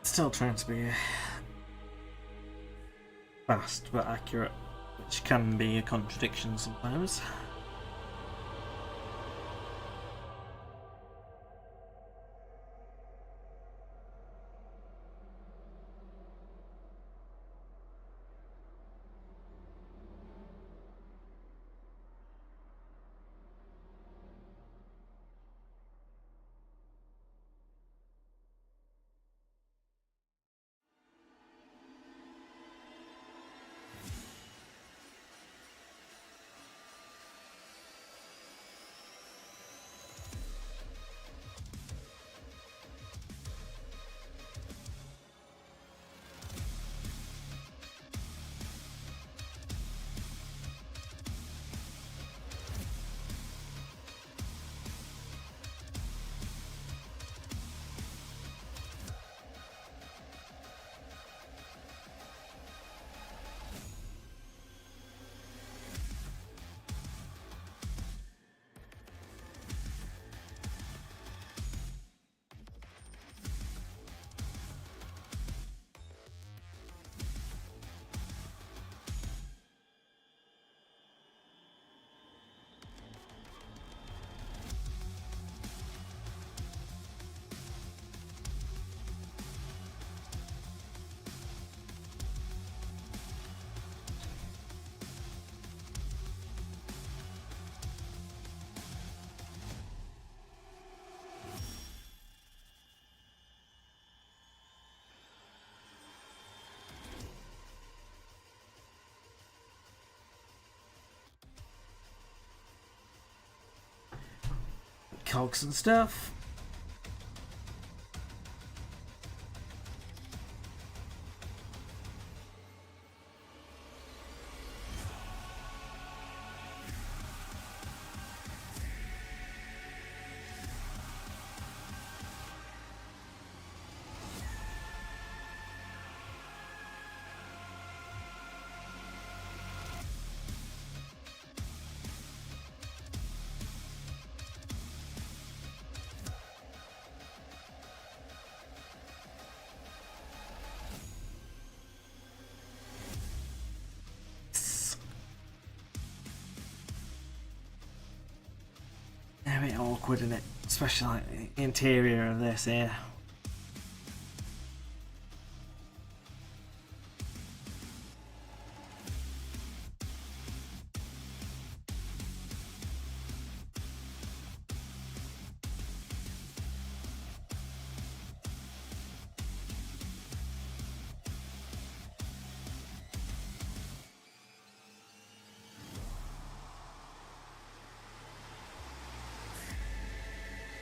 Still trying to be fast but accurate, which can be a contradiction sometimes. cogs and stuff. A bit awkward, isn't it? Especially like the interior of this here.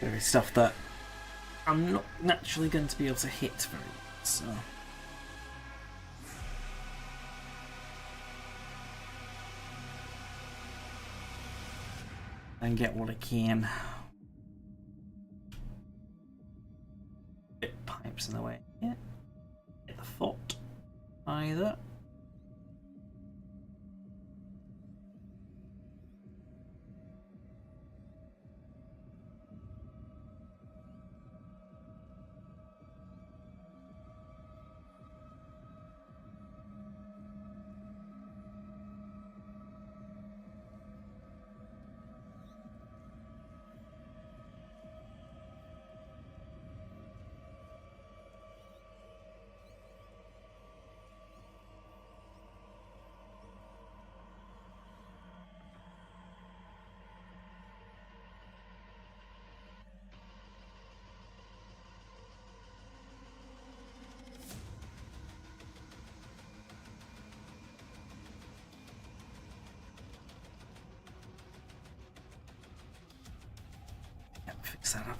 There is stuff that I'm not naturally going to be able to hit very much, so. And get what I can. Bit pipes in the way. Yeah. Hit the foot. Either. Fix that up.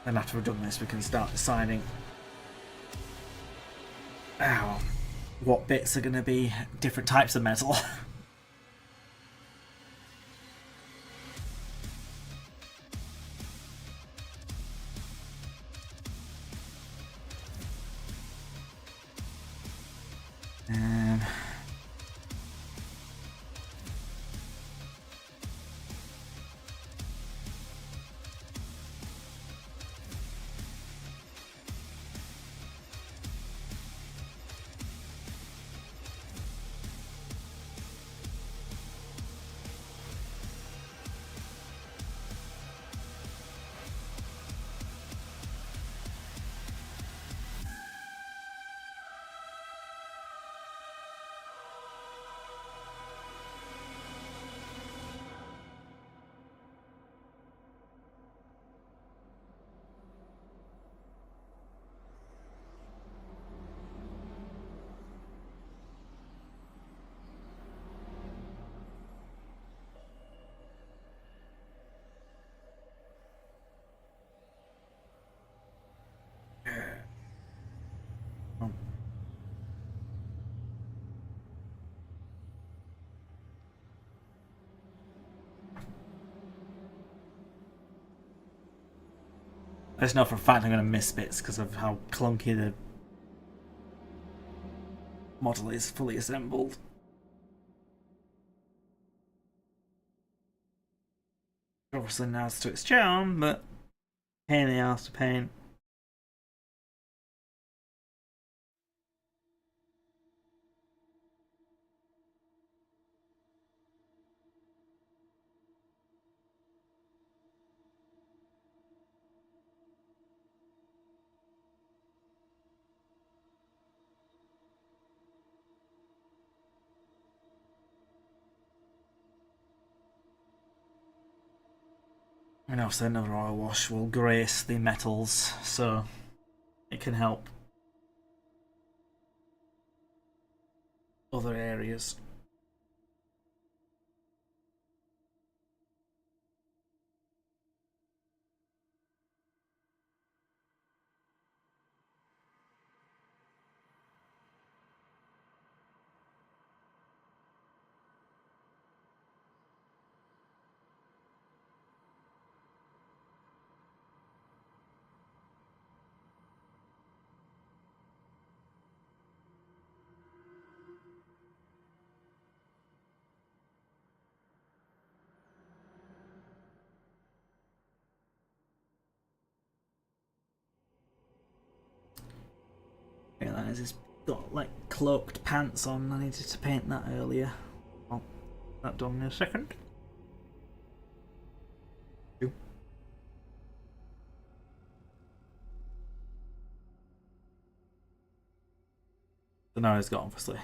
Then after we've done this, we can start deciding what bits are going to be different types of metal. I just know for a fact I'm going to miss bits because of how clunky the model is fully assembled. Obviously now it's to its charm, but pain in the ass to paint. And obviously another oil wash will grace the metals, so it can help other areas. Realize he's got like cloaked pants on. I needed to paint that earlier. Well, that done in a second. So now he's got obviously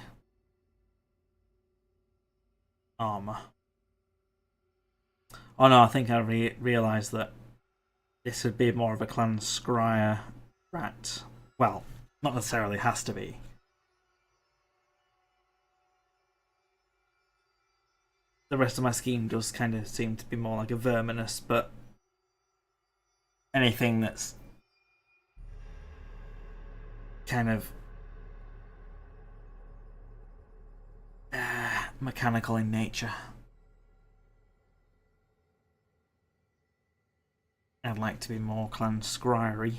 armor. Oh no, I think I realised that this would be more of a clan scryer rat. Well, not necessarily has to be. The rest of my scheme does kind of seem to be more like a verminous, but anything that's kind of mechanical in nature, I'd like to be more clan scryery.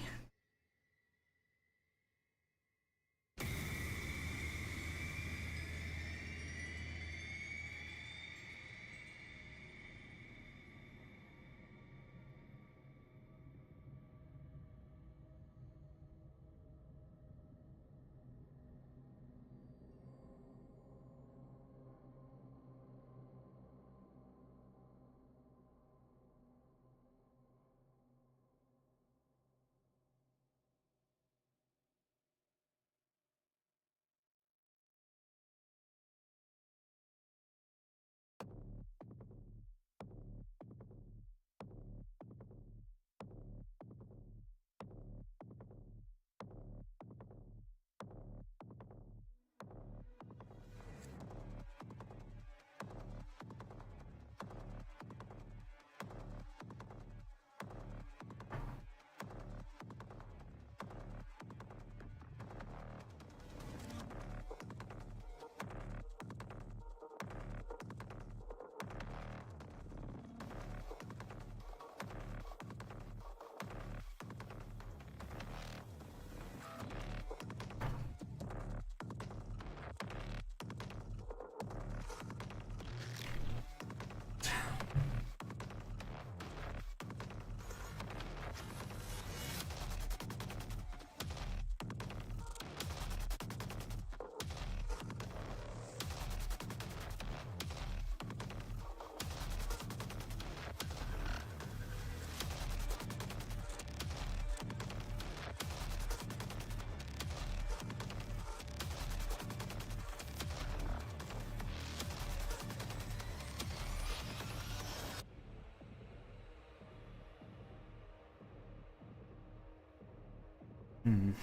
Hmm.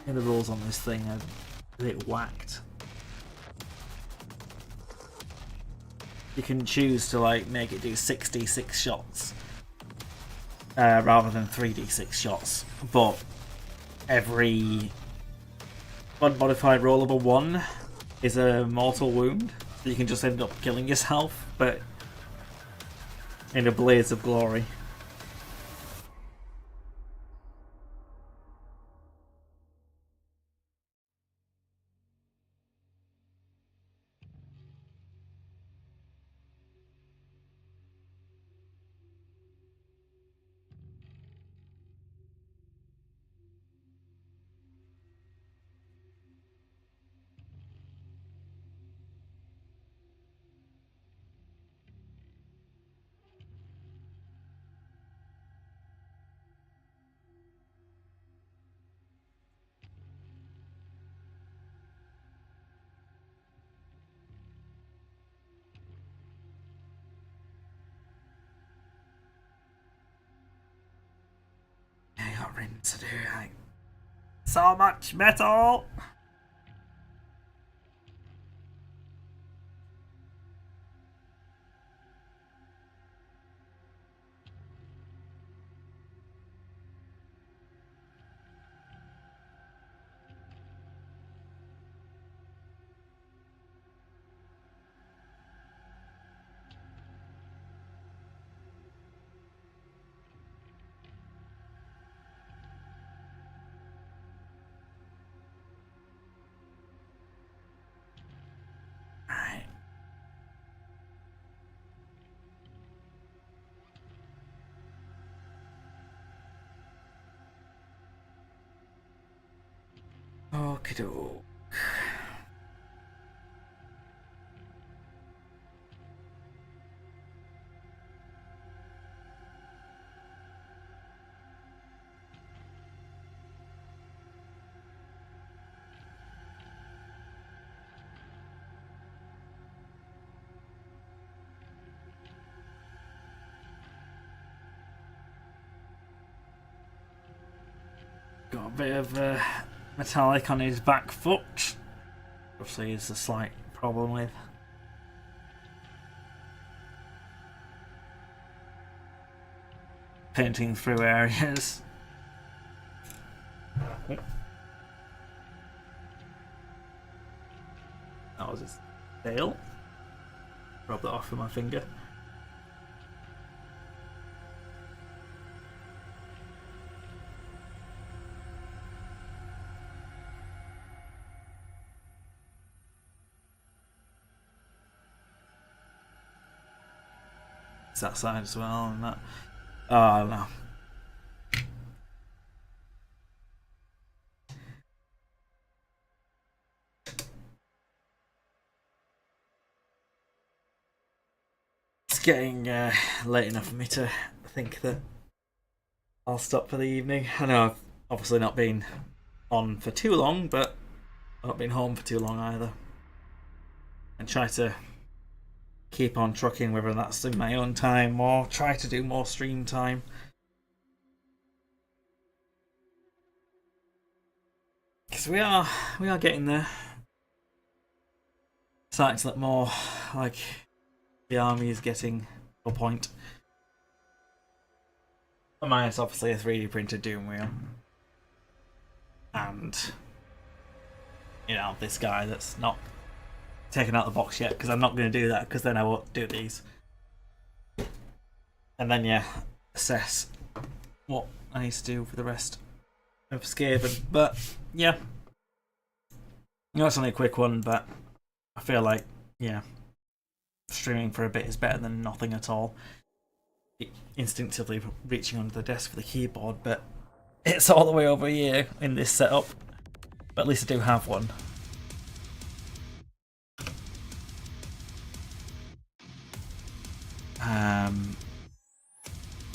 The rules on this thing are a bit whacked. You can choose to like make it do 6d6 shots rather than 3d6 shots, but every unmodified roll of a 1 is a mortal wound, so you can just end up killing yourself, but in a blaze of glory. I got rinse to do, like, so much metal! Okie doke. Got a bit of metallic on his back foot. Obviously, is a slight problem with. Painting through areas. That was his tail. Rub that off with my finger. It's that side as well, and that. Oh no. It's getting late enough for me to think that I'll stop for the evening. I know I've obviously not been on for too long, but I've not been home for too long either. And try to keep on trucking, whether that's in my own time or try to do more stream time. Because we are getting there. Starting to look more like the army is getting to a point. Minus obviously a 3D printed Doom wheel. And, you know, this guy that's not taken out the box yet, because I'm not going to do that, because then I won't do these. And then, yeah, assess what I need to do for the rest of Skaven. But, yeah. You know, it's only a quick one, but I feel like, yeah, streaming for a bit is better than nothing at all. Instinctively reaching under the desk for the keyboard, but it's all the way over here in this setup. But at least I do have one.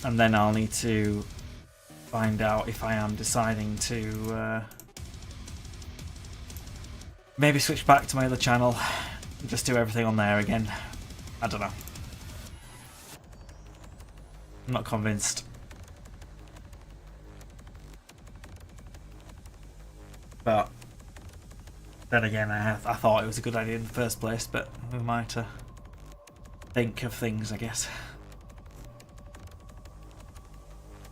And then I'll need to find out if I am deciding to maybe switch back to my other channel and just do everything on there again. I don't know. I'm not convinced. But then again, I thought it was a good idea in the first place, but we might think of things, I guess.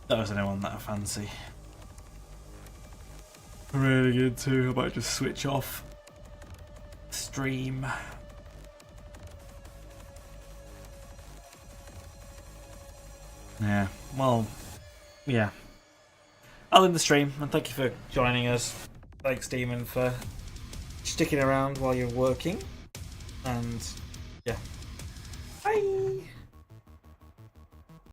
That was anyone that I fancy. Really good too. I might just switch off stream. Yeah, well, yeah. I'll end the stream, and thank you for joining us. Thanks, Demon, for sticking around while you're working. And, yeah.